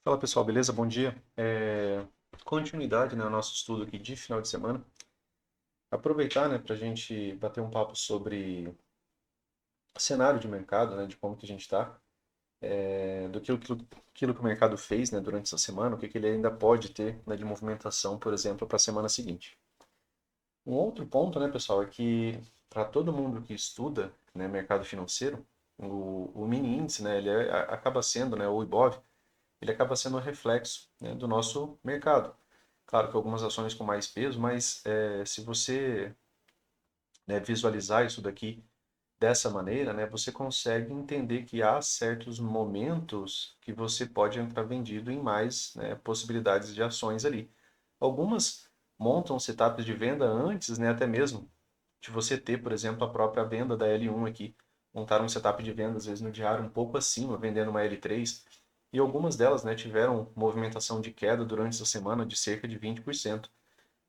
Fala pessoal, beleza? Bom dia. Continuidade, né, ao nosso estudo aqui de final de semana. Aproveitar, né, para a gente bater um papo sobre cenário de mercado, né, de como que a gente está, aquilo que o mercado fez, né, durante essa semana, o que que ele ainda pode ter, né, de movimentação, por exemplo, para a semana seguinte. Um outro ponto, né, pessoal, é que para todo mundo que estuda, né, mercado financeiro, o mini índice, né, acaba sendo, né, o Ibov, ele acaba sendo um reflexo, né, do nosso mercado. Claro que algumas ações com mais peso, mas se você, né, visualizar isso daqui dessa maneira, né, você consegue entender que há certos momentos que você pode entrar vendido em mais, né, possibilidades de ações ali. Algumas montam setups de venda antes, né, até mesmo de você ter, por exemplo, a própria venda da L1 aqui. Montaram um setup de venda, às vezes no diário, um pouco acima, vendendo uma L3. E algumas delas, né, tiveram movimentação de queda durante essa semana de cerca de 20%.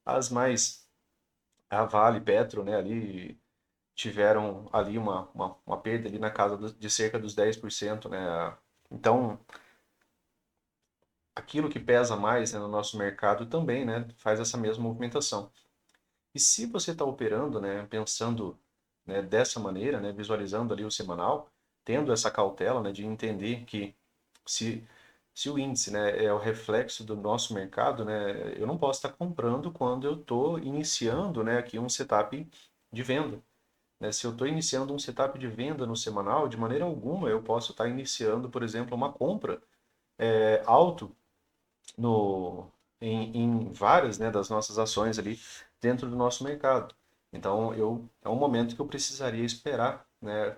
As mais, a Vale, Petro, né, ali tiveram ali uma perda ali na casa de cerca dos 10%, né? Então, aquilo que pesa mais, né, no nosso mercado também, né, faz essa mesma movimentação. E se você está operando, né, pensando, né, dessa maneira, né, visualizando ali o semanal, tendo essa cautela, né, de entender que se, se o índice, né, é o reflexo do nosso mercado, né, eu não posso estar comprando quando eu estou iniciando, né, aqui um setup de venda. Né? Se eu estou iniciando um setup de venda no semanal, de maneira alguma eu posso estar iniciando, por exemplo, uma compra alto no, em várias, né, das nossas ações ali dentro do nosso mercado. Então, é um momento que eu precisaria esperar, né,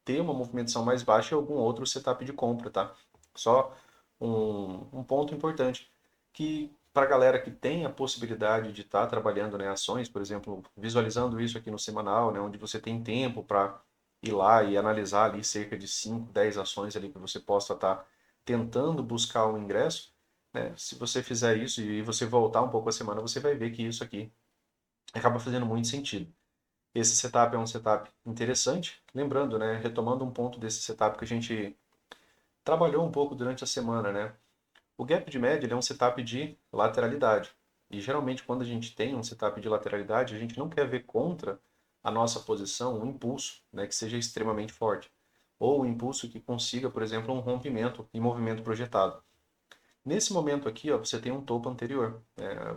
ter uma movimentação mais baixa e algum outro setup de compra, tá? Só um ponto importante, que para a galera que tem a possibilidade de estar trabalhando, né, ações, por exemplo, visualizando isso aqui no semanal, né, onde você tem tempo para ir lá e analisar ali cerca de 5, 10 ações ali que você possa estar tentando buscar um ingresso, né? Se você fizer isso e você voltar um pouco a semana, você vai ver que isso aqui acaba fazendo muito sentido. Esse setup é um setup interessante. Lembrando, né, retomando um ponto desse setup que a gente trabalhou um pouco durante a semana, né? O gap de média ele é um setup de lateralidade. E geralmente quando a gente tem um setup de lateralidade, a gente não quer ver contra a nossa posição um impulso, né, que seja extremamente forte. Ou um impulso que consiga, por exemplo, um rompimento em movimento projetado. Nesse momento aqui, ó, você tem um topo anterior.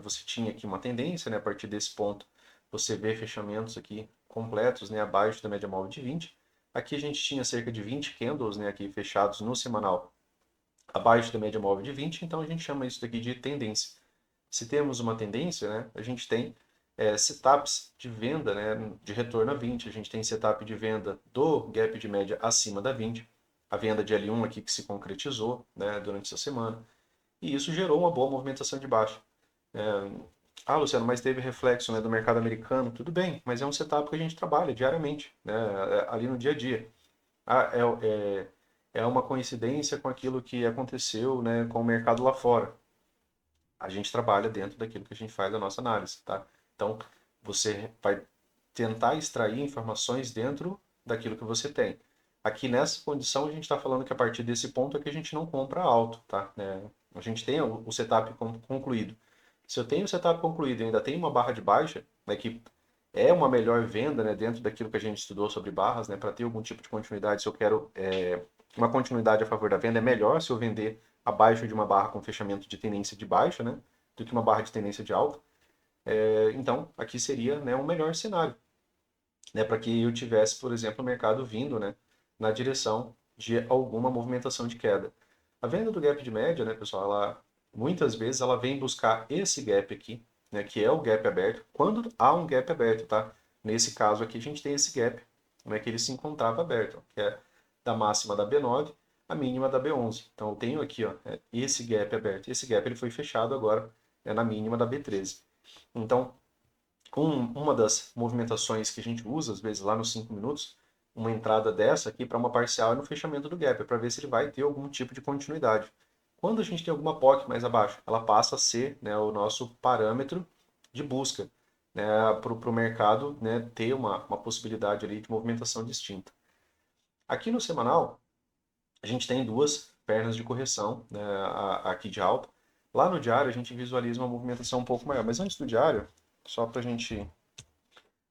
Você tinha aqui uma tendência, né, a partir desse ponto, você vê fechamentos aqui completos, né, abaixo da média móvel de 20. Aqui a gente tinha cerca de 20 candles, né, aqui fechados no semanal abaixo da média móvel de 20, então a gente chama isso daqui de tendência. Se temos uma tendência, né, a gente tem setups de venda, né, de retorno a 20, a gente tem setup de venda do gap de média acima da 20, a venda de L1 aqui que se concretizou, né, durante essa semana. E isso gerou uma boa movimentação de baixa. É, Luciano, mas teve reflexo, né, do mercado americano. Tudo bem, mas é um setup que a gente trabalha diariamente, né, ali no dia a dia. Ah, é uma coincidência com aquilo que aconteceu, né, com o mercado lá fora. A gente trabalha dentro daquilo que a gente faz a nossa análise, tá? Então, você vai tentar extrair informações dentro daquilo que você tem. Aqui nessa condição, a gente está falando que a partir desse ponto é que a gente não compra alto, tá? A gente tem o setup concluído. Se eu tenho o setup concluído e ainda tenho uma barra de baixa, né, que é uma melhor venda, né, dentro daquilo que a gente estudou sobre barras, né, para ter algum tipo de continuidade, se eu quero uma continuidade a favor da venda, é melhor se eu vender abaixo de uma barra com fechamento de tendência de baixa, né, do que uma barra de tendência de alta. Então, aqui seria, né, um melhor cenário, né, para que eu tivesse, por exemplo, o mercado vindo, né, na direção de alguma movimentação de queda. A venda do gap de média, né, pessoal, ela muitas vezes ela vem buscar esse gap aqui, né, que é o gap aberto, quando há um gap aberto, tá? Nesse caso aqui a gente tem esse gap, né, que ele se encontrava aberto, que é da máxima da B9 a mínima da B11. Então eu tenho aqui, ó, esse gap aberto. Esse gap ele foi fechado agora, na mínima da B13. Então, uma das movimentações que a gente usa, às vezes lá nos 5 minutos, uma entrada dessa aqui para uma parcial é no fechamento do gap, para ver se ele vai ter algum tipo de continuidade. Quando a gente tem alguma POC mais abaixo, ela passa a ser, né, o nosso parâmetro de busca, né, para o mercado, né, ter uma possibilidade ali de movimentação distinta. Aqui no semanal, a gente tem duas pernas de correção, né, aqui de alta. Lá no diário a gente visualiza uma movimentação um pouco maior, mas antes do diário, só para a gente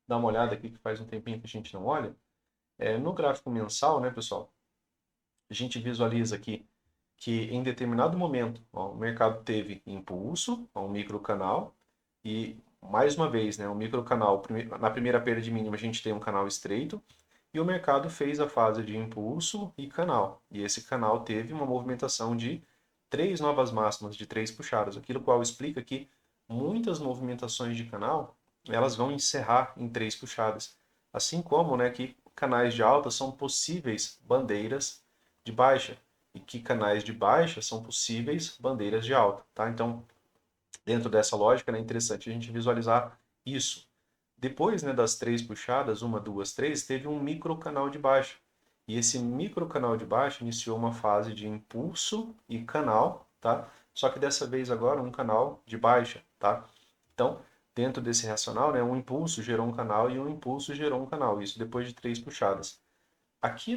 dar uma olhada aqui, que faz um tempinho que a gente não olha, no gráfico mensal, né, pessoal, a gente visualiza aqui que em determinado momento ó, o mercado teve impulso, ó, um microcanal, e mais uma vez, né, um microcanal, na primeira perda de mínima a gente tem um canal estreito, e o mercado fez a fase de impulso e canal. E esse canal teve uma movimentação de 3 novas máximas, de 3 puxadas, aquilo qual explica que muitas movimentações de canal elas vão encerrar em 3 puxadas. Assim como né, que canais de alta são possíveis bandeiras de baixa e que canais de baixa são possíveis bandeiras de alta. Tá? Então, dentro dessa lógica, né, é interessante a gente visualizar isso. Depois né, das 3 puxadas, uma, duas, três, teve um microcanal de baixa. E esse microcanal de baixa iniciou uma fase de impulso e canal, tá? Só que dessa vez agora um canal de baixa, tá? Então, dentro desse racional, né, um impulso gerou um canal e um impulso gerou um canal. Isso depois de 3 puxadas. Aqui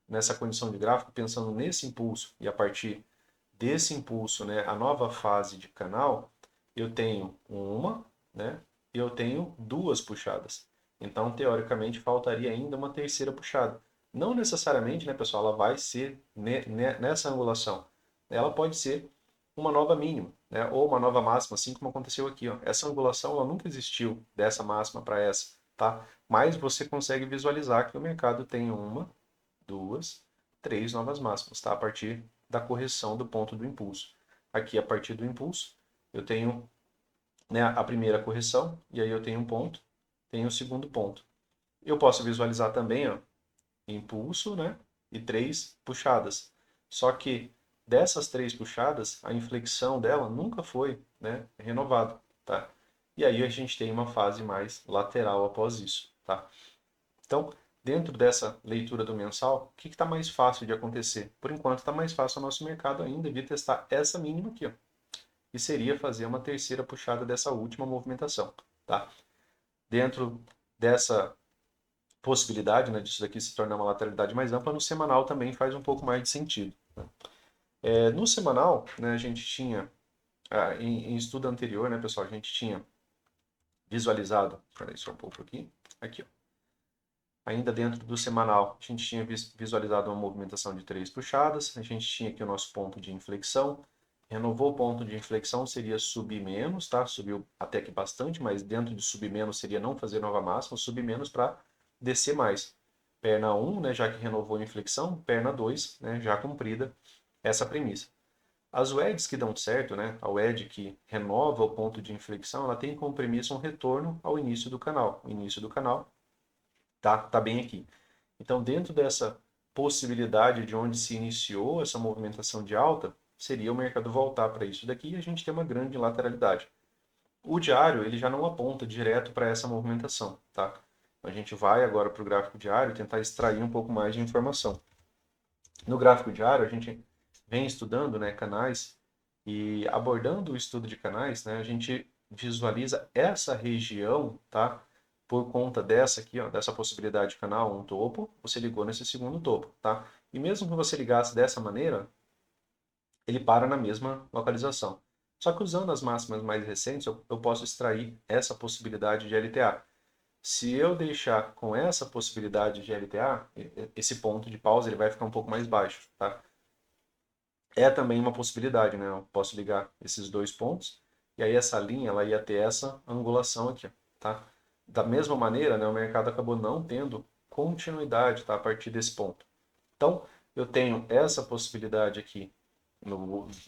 nessa condição de gráfico, pensando nesse impulso e a partir desse impulso, né, a nova fase de canal, eu tenho uma, né, e eu tenho 2 puxadas. Então, teoricamente, faltaria ainda uma terceira puxada. Não necessariamente, né, pessoal, ela vai ser nessa angulação. Ela pode ser uma nova mínima, né, ou uma nova máxima, assim como aconteceu aqui. Ó. Essa angulação ela nunca existiu dessa máxima para essa, tá? Mas você consegue visualizar que o mercado tem uma, duas, 3 novas máximas, tá? A partir da correção do ponto do impulso. Aqui, a partir do impulso, eu tenho né, a primeira correção, e aí eu tenho um ponto, tenho o segundo ponto. Eu posso visualizar também ó, impulso né, e 3 puxadas. Só que dessas 3 puxadas, a inflexão dela nunca foi né, renovada. Tá? E aí a gente tem uma fase mais lateral após isso. Tá? Então, dentro dessa leitura do mensal, o que está mais fácil de acontecer? Por enquanto, está mais fácil o nosso mercado ainda vir testar essa mínima aqui, ó, que seria fazer uma terceira puxada dessa última movimentação. Tá? Dentro dessa possibilidade né, disso daqui se tornar uma lateralidade mais ampla, no semanal também faz um pouco mais de sentido. Né? No semanal, né, a gente tinha, em estudo anterior, né, pessoal, a gente tinha visualizado, peraí só um pouco aqui, ó. Ainda dentro do semanal, a gente tinha visualizado uma movimentação de 3 puxadas, a gente tinha aqui o nosso ponto de inflexão, renovou o ponto de inflexão, seria subir menos, tá? Subiu até que bastante, mas dentro de subir menos seria não fazer nova máxima, subir menos para descer mais. Perna 1, né, já que renovou a inflexão, perna 2, né, já cumprida essa premissa. As WEDs que dão certo, né, a WED que renova o ponto de inflexão, ela tem como premissa um retorno ao início do canal. O início do canal tá bem aqui. Então, dentro dessa possibilidade de onde se iniciou essa movimentação de alta, seria o mercado voltar para isso daqui e a gente ter uma grande lateralidade. O diário ele já não aponta direto para essa movimentação, tá? A gente vai agora para o gráfico diário tentar extrair um pouco mais de informação. No gráfico diário, a gente vem estudando né, canais e abordando o estudo de canais, né, a gente visualiza essa região, tá? Por conta dessa aqui, ó, dessa possibilidade de canal, um topo, você ligou nesse segundo topo, tá? E mesmo que você ligasse dessa maneira, ele para na mesma localização. Só que usando as máximas mais recentes, eu posso extrair essa possibilidade de LTA. Se eu deixar com essa possibilidade de LTA, esse ponto de pausa ele vai ficar um pouco mais baixo, tá? É também uma possibilidade, né? Eu posso ligar esses dois pontos e aí essa linha ela ia ter essa angulação aqui, tá? Da mesma maneira, né, o mercado acabou não tendo continuidade, tá, a partir desse ponto. Então, eu tenho essa possibilidade aqui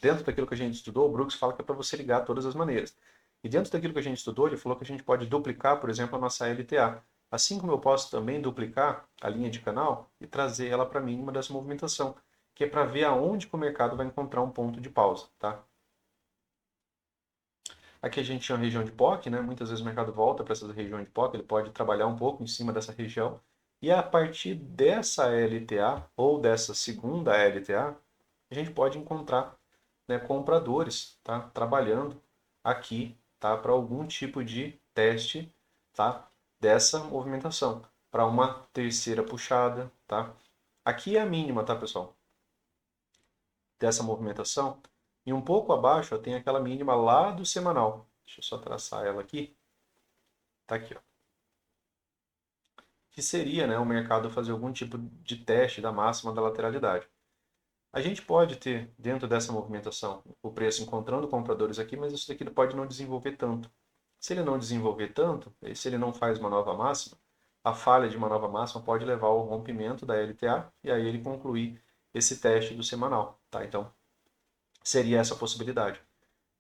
dentro daquilo que a gente estudou, o Brooks fala que é para você ligar todas as maneiras. E dentro daquilo que a gente estudou, ele falou que a gente pode duplicar, por exemplo, a nossa LTA. Assim como eu posso também duplicar a linha de canal e trazer ela para a mínima dessa movimentação, que é para ver aonde que o mercado vai encontrar um ponto de pausa, tá? Aqui a gente tinha uma região de POC, né? Muitas vezes o mercado volta para essa região de POC, ele pode trabalhar um pouco em cima dessa região. E a partir dessa LTA ou dessa segunda LTA, a gente pode encontrar né, compradores tá, trabalhando aqui tá, para algum tipo de teste tá, dessa movimentação, para uma terceira puxada. Tá? Aqui é a mínima, tá, pessoal? dessa movimentação. E um pouco abaixo, ó, tem aquela mínima lá do semanal. Deixa eu só traçar ela aqui. Tá aqui, ó. Que seria, né, o mercado fazer algum tipo de teste da máxima da lateralidade. A gente pode ter, dentro dessa movimentação, o preço encontrando compradores aqui, mas isso daqui pode não desenvolver tanto. Se ele não desenvolver tanto, e se ele não faz uma nova máxima, a falha de uma nova máxima pode levar ao rompimento da LTA e aí ele concluir esse teste do semanal. Tá? Então, seria essa a possibilidade.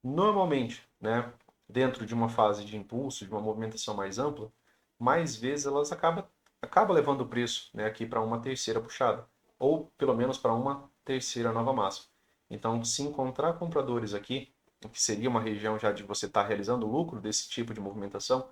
Normalmente, né, dentro de uma fase de impulso, de uma movimentação mais ampla, mais vezes elas acaba levando o preço, né, aqui para uma terceira puxada, ou pelo menos para uma terceira nova máxima. Então, se encontrar compradores aqui, o que seria uma região já de você estar realizando lucro desse tipo de movimentação,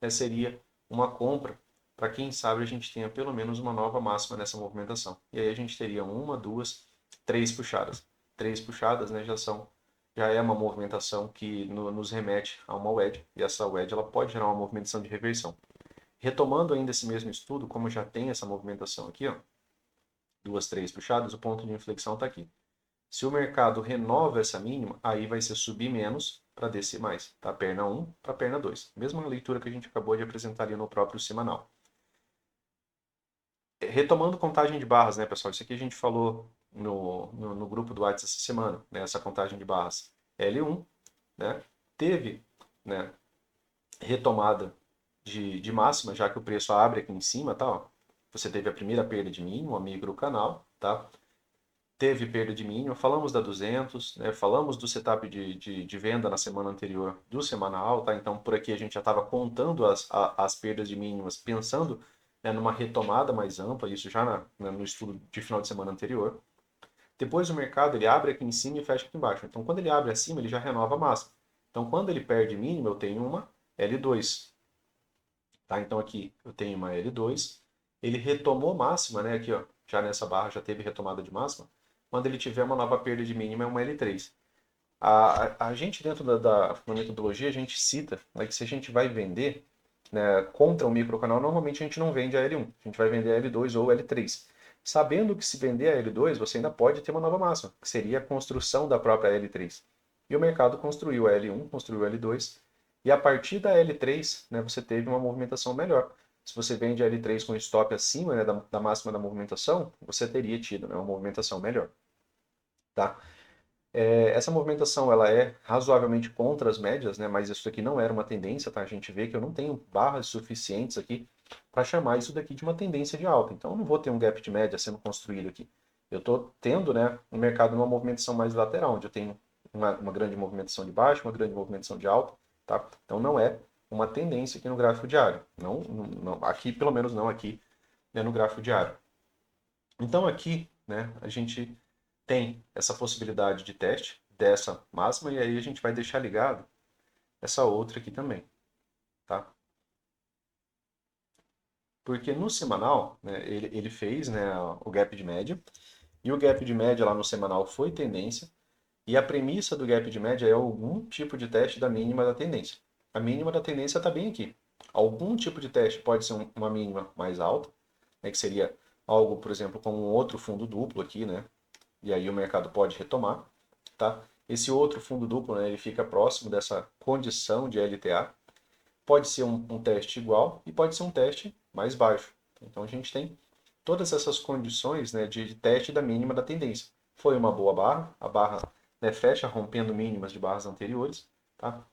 né, seria uma compra para quem sabe a gente tenha pelo menos uma nova máxima nessa movimentação. E aí a gente teria uma, duas, três puxadas. Três puxadas, né, já é uma movimentação que nos remete a uma wedge, e essa wedge ela pode gerar uma movimentação de reversão. Retomando ainda esse mesmo estudo, como já tem essa movimentação aqui, ó, duas, três puxadas, o ponto de inflexão está aqui. Se o mercado renova essa mínima, aí vai ser subir menos para descer mais, tá? Perna 1 para perna 2. Mesma leitura que a gente acabou de apresentar ali no próprio semanal. Retomando contagem de barras, né, pessoal? Isso aqui a gente falou no grupo do WhatsApp essa semana, né? Essa contagem de barras L1, né? Teve, né, retomada de máxima, já que o preço abre aqui em cima, tá? Ó. Você teve a primeira perda de mínimo, a micro canal, tá? Teve perda de mínima, falamos da 200, né? Falamos do setup de venda na semana anterior do semanal, tá? Então, por aqui a gente já estava contando as perdas de mínimas, pensando, né, numa retomada mais ampla, isso já no estudo de final de semana anterior. Depois o mercado ele abre aqui em cima e fecha aqui embaixo. Então, quando ele abre acima, ele já renova a máxima. Então, quando ele perde mínima, eu tenho uma L2. Tá? Então, aqui eu tenho uma L2. Ele retomou máxima, né? Aqui, ó, já nessa barra já teve retomada de máxima. Quando ele tiver uma nova perda de mínima, é uma L3. A gente, dentro da metodologia, a gente cita, né, que se a gente vai vender, né, contra o microcanal, normalmente a gente não vende a L1, a gente vai vender a L2 ou L3. Sabendo que se vender a L2, você ainda pode ter uma nova máxima, que seria a construção da própria L3. E o mercado construiu a L1, construiu a L2, e a partir da L3, né, você teve uma movimentação melhor. Se você vende a L3 com stop acima, né, da máxima da movimentação, você teria tido, né, uma movimentação melhor. Tá? Essa movimentação ela é razoavelmente contra as médias, né? Mas isso aqui não era uma tendência, tá? A gente vê que eu não tenho barras suficientes aqui para chamar isso daqui de uma tendência de alta. Então eu não vou ter um gap de média sendo construído aqui. Eu estou tendo, né, um mercado numa movimentação mais lateral, onde eu tenho uma grande movimentação de baixa, uma grande movimentação de alta, tá? Então não é uma tendência aqui no gráfico diário. Não, aqui, pelo menos não aqui, né, no gráfico diário. Então aqui, né, a gente tem essa possibilidade de teste dessa máxima e aí a gente vai deixar ligado essa outra aqui também, tá? Porque no semanal, né, ele fez, né, o gap de média e o gap de média lá no semanal foi tendência e a premissa do gap de média é algum tipo de teste da mínima da tendência. A mínima da tendência está bem aqui. Algum tipo de teste pode ser uma mínima mais alta, né, que seria algo, por exemplo, como um outro fundo duplo aqui, né? E aí o mercado pode retomar, tá? Esse outro fundo duplo, né, ele fica próximo dessa condição de LTA. Pode ser um teste igual e pode ser um teste mais baixo. Então a gente tem todas essas condições, né, de teste da mínima da tendência. Foi uma boa barra, a barra, né, fecha rompendo mínimas de barras anteriores, tá?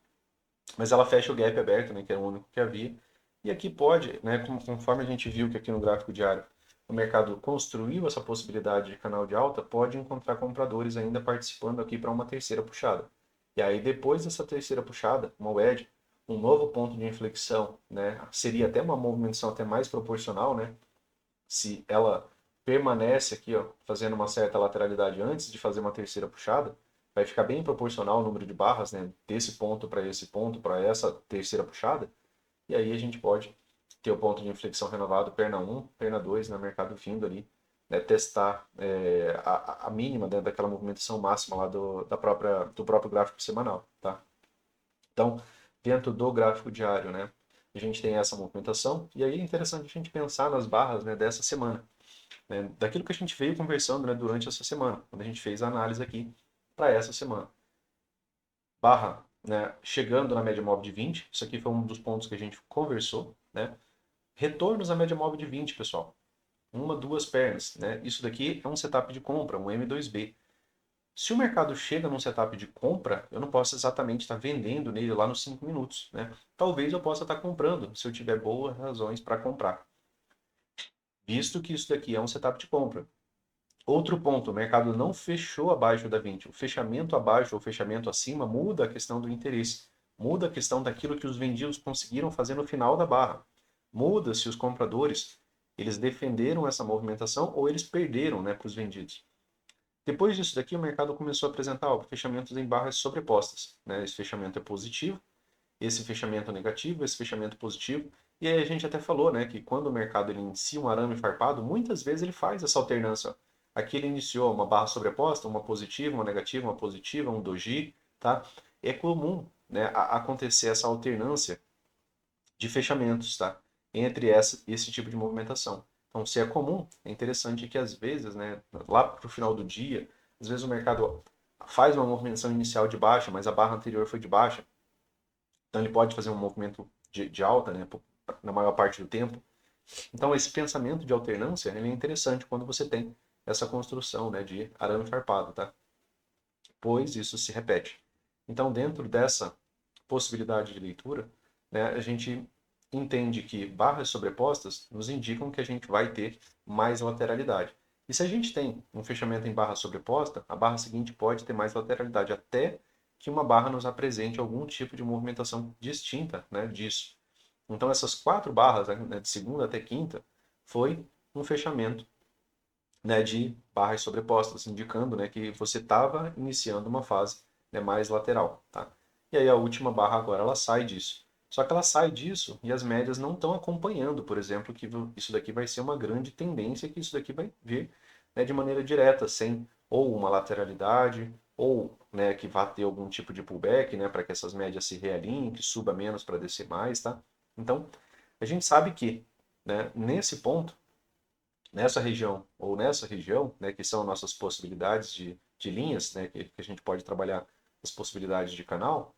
Mas ela fecha o gap aberto, né, que era o único que havia. E aqui pode, né, conforme a gente viu que aqui no gráfico diário o mercado construiu essa possibilidade de canal de alta, pode encontrar compradores ainda participando aqui para uma terceira puxada. E aí depois dessa terceira puxada, uma wedge, um novo ponto de inflexão, né, seria até uma movimentação até mais proporcional, né, se ela permanece aqui, ó, fazendo uma certa lateralidade antes de fazer uma terceira puxada, vai ficar bem proporcional o número de barras, né, desse ponto para esse ponto, para essa terceira puxada, e aí a gente pode ter o ponto de inflexão renovado, perna 1, perna 2, no mercado vindo ali, né, testar a mínima dentro daquela movimentação máxima lá do próprio gráfico semanal, tá? Então, dentro do gráfico diário, a gente tem essa movimentação, e aí é interessante a gente pensar nas barras, dessa semana. né, daquilo que a gente veio conversando, né, durante essa semana, quando a gente fez a análise aqui para essa semana. Barra, né, chegando na média móvel de 20, isso aqui foi um dos pontos que a gente conversou, né? Retornos à média móvel de 20, pessoal. Uma, duas pernas, né? Isso daqui é um setup de compra, um M2B. Se o mercado chega num setup de compra, eu não posso exatamente estar vendendo nele lá nos 5 minutos, né? Talvez eu possa estar comprando, se eu tiver boas razões para comprar. Visto que isso daqui é um setup de compra. Outro ponto, o mercado não fechou abaixo da 20. O fechamento abaixo ou fechamento acima muda a questão do interesse. Muda a questão daquilo que os vendidos conseguiram fazer no final da barra. Muda se os compradores eles defenderam essa movimentação ou eles perderam, né, para os vendidos. Depois disso daqui, o mercado começou a apresentar fechamentos em barras sobrepostas, né? Esse fechamento é positivo, esse fechamento é negativo, esse fechamento é positivo. E aí a gente até falou, né, que quando o mercado ele inicia um arame farpado, muitas vezes ele faz essa alternância. Aqui ele iniciou uma barra sobreposta, uma positiva, uma negativa, uma positiva, um doji, tá? É comum, né, acontecer essa alternância de fechamentos, tá? Entre esse tipo de movimentação. Então, se é comum, é interessante que às vezes, né, lá para o final do dia, às vezes o mercado faz uma movimentação inicial de baixa, mas a barra anterior foi de baixa, então ele pode fazer um movimento de alta, né, na maior parte do tempo. Então, esse pensamento de alternância ele é interessante quando você tem essa construção, né, de arame farpado, tá? Pois isso se repete. Então, dentro dessa possibilidade de leitura, né, a gente entende que barras sobrepostas nos indicam que a gente vai ter mais lateralidade. E se a gente tem um fechamento em barra sobreposta, a barra seguinte pode ter mais lateralidade, até que uma barra nos apresente algum tipo de movimentação distinta, né, disso. Então, essas 4 barras, né, de segunda até quinta, foi um fechamento, né, de barras sobrepostas, indicando, né, que você estava iniciando uma fase, né, mais lateral. Tá? E aí a última barra agora ela sai disso. Só que ela sai disso e as médias não estão acompanhando, por exemplo, que isso daqui vai ser uma grande tendência, que isso daqui vai vir, né, de maneira direta, sem ou uma lateralidade, ou, né, que vá ter algum tipo de pullback, né, para que essas médias se realinhem, que suba menos para descer mais. Tá? Então, a gente sabe que, né, nesse ponto, nessa região ou nessa região, né, que são nossas possibilidades de linhas, né, que a gente pode trabalhar as possibilidades de canal,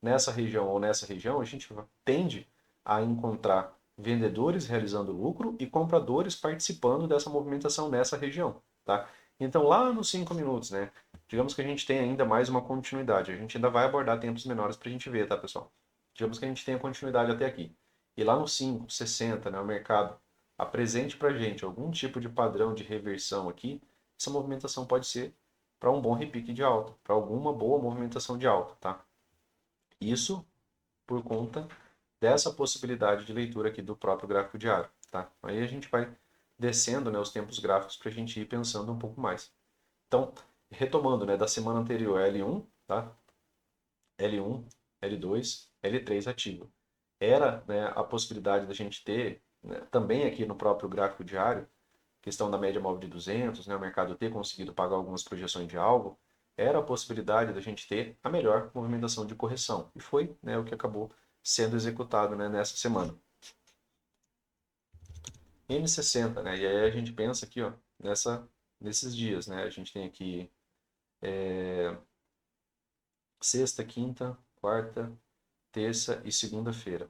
nessa região ou nessa região, a gente tende a encontrar vendedores realizando lucro e compradores participando dessa movimentação nessa região, tá? Então, lá nos 5 minutos, né, digamos que a gente tem ainda mais uma continuidade, a gente ainda vai abordar tempos menores para a gente ver, tá, pessoal? Digamos que a gente tenha continuidade até aqui. E lá nos 5, 60, né, o mercado apresente para a gente algum tipo de padrão de reversão aqui, essa movimentação pode ser para um bom repique de alta, para alguma boa movimentação de alta, tá? Isso por conta dessa possibilidade de leitura aqui do próprio gráfico diário, tá? Aí a gente vai descendo, né, os tempos gráficos para a gente ir pensando um pouco mais. Então, retomando, né, da semana anterior, L1, tá? L1, L2, L3 ativo. Era, né, a possibilidade da gente ter, né, também aqui no próprio gráfico diário, questão da média móvel de 200, né, o mercado ter conseguido pagar algumas projeções de algo, era a possibilidade da gente ter a melhor movimentação de correção. E foi, né, o que acabou sendo executado, né, nessa semana. M60, né, e aí a gente pensa aqui, ó, nesses dias, né, a gente tem aqui sexta, quinta, quarta, terça e segunda-feira.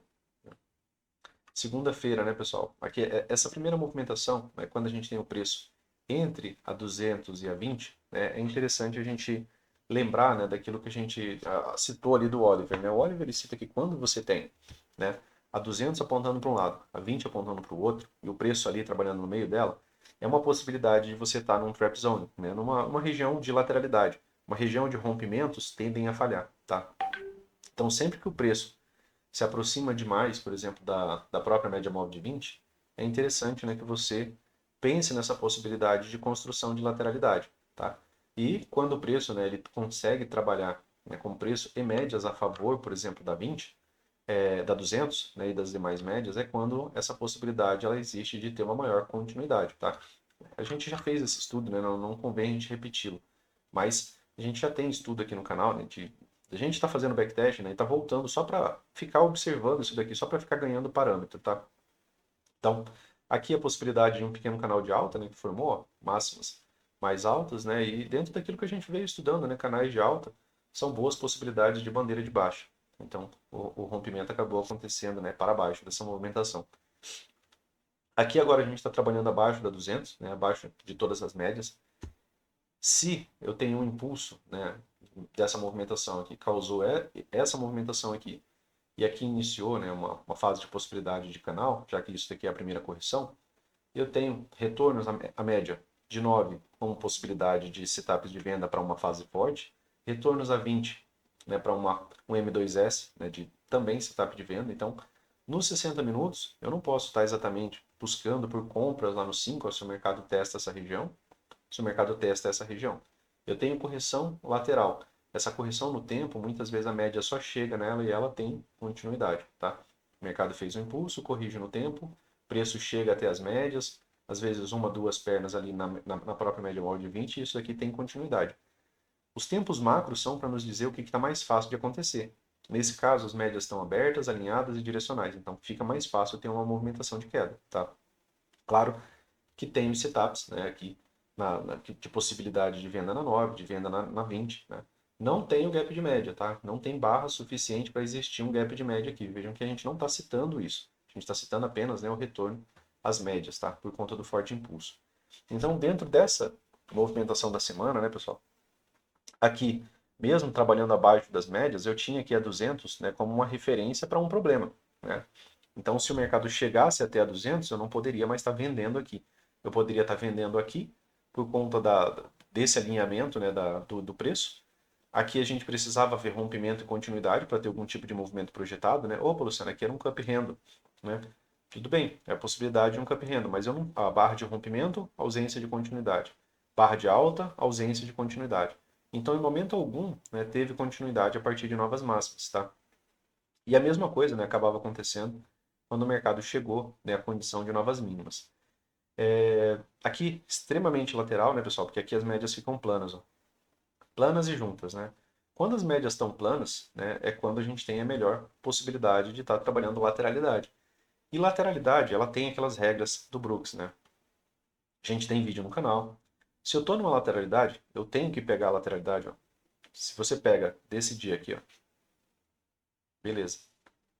Segunda-feira, né, pessoal? Aqui, essa primeira movimentação, né, quando a gente tem o preço entre a 200 e a 20, né, é interessante a gente lembrar, né, daquilo que a gente citou ali do Oliver. Né? O Oliver ele cita que quando você tem, né, a 200 apontando para um lado, a 20 apontando para o outro, e o preço ali trabalhando no meio dela, é uma possibilidade de você estar num trap zone, né, numa região de lateralidade. Uma região de rompimentos tendem a falhar. Tá? Então, sempre que o preço se aproxima demais, por exemplo, da própria média móvel de 20, é interessante, né, que você pense nessa possibilidade de construção de lateralidade. Tá? E quando o preço, né, ele consegue trabalhar, né, com preço e médias a favor, por exemplo, da 20, da 200, né, e das demais médias, é quando essa possibilidade ela existe de ter uma maior continuidade. Tá? A gente já fez esse estudo, né, não convém a gente repeti-lo, mas a gente já tem estudo aqui no canal, né, a gente está fazendo backtest, né, e está voltando só para ficar observando isso daqui, só para ficar ganhando parâmetro, tá? Então, Aqui a possibilidade de um pequeno canal de alta, né, que formou, ó, máximas mais altas, né, e dentro daquilo que a gente veio estudando, né, canais de alta, são boas possibilidades de bandeira de baixa. Então, o rompimento acabou acontecendo, né, para baixo dessa movimentação. Aqui agora a gente está trabalhando abaixo da 200, né, abaixo de todas as médias. Se eu tenho um impulso, né, dessa movimentação aqui, causou essa movimentação aqui, e aqui iniciou, né, uma fase de possibilidade de canal, já que isso aqui é a primeira correção, eu tenho retornos à média de 9 como possibilidade de setups de venda para uma fase forte, retornos a 20, né, para um M2S, né, de também setup de venda. Então, nos 60 minutos, eu não posso estar exatamente buscando por compras lá no 5, se o mercado testa essa região, se o mercado testa essa região. Eu tenho correção lateral. Essa correção no tempo, muitas vezes a média só chega nela e ela tem continuidade, tá? O mercado fez um impulso, corrige no tempo, preço chega até as médias, às vezes uma, duas pernas ali na própria média móvel de 20, e isso aqui tem continuidade. Os tempos macros são para nos dizer o que está mais fácil de acontecer. Nesse caso, as médias estão abertas, alinhadas e direcionais, então fica mais fácil ter uma movimentação de queda, tá? Claro que tem os setups, né, aqui de possibilidade de venda na 9, de venda na 20, né? Não tem o gap de média, tá? Não tem barra suficiente para existir um gap de média aqui. Vejam que a gente não está citando isso. A gente está citando apenas, né, o retorno às médias, tá? Por conta do forte impulso. Então, dentro dessa movimentação da semana, né, pessoal? Aqui, mesmo trabalhando abaixo das médias, eu tinha aqui a 200, né, como uma referência para um problema, né? Então, se o mercado chegasse até a 200, eu não poderia mais estar vendendo aqui. Eu poderia estar vendendo aqui por conta desse alinhamento, né, do preço. Aqui a gente precisava ver rompimento e continuidade para ter algum tipo de movimento projetado, né? Opa, Luciano, aqui era um cup handle, né? Tudo bem, é a possibilidade de um cup handle, mas eu não, a barra de rompimento, ausência de continuidade. Barra de alta, ausência de continuidade. Então, em momento algum, né, teve continuidade a partir de novas máximas, tá? E a mesma coisa, né, acabava acontecendo quando o mercado chegou, né, à condição de novas mínimas. Aqui, extremamente lateral, né, pessoal? Porque aqui as médias ficam planas, ó. Planas e juntas, né? Quando as médias estão planas, né, é quando a gente tem a melhor possibilidade de estar trabalhando lateralidade. E lateralidade, ela tem aquelas regras do Brooks, né? A gente tem vídeo no canal. Se eu estou numa lateralidade, eu tenho que pegar a lateralidade, ó. Se você pega desse dia aqui, ó, beleza.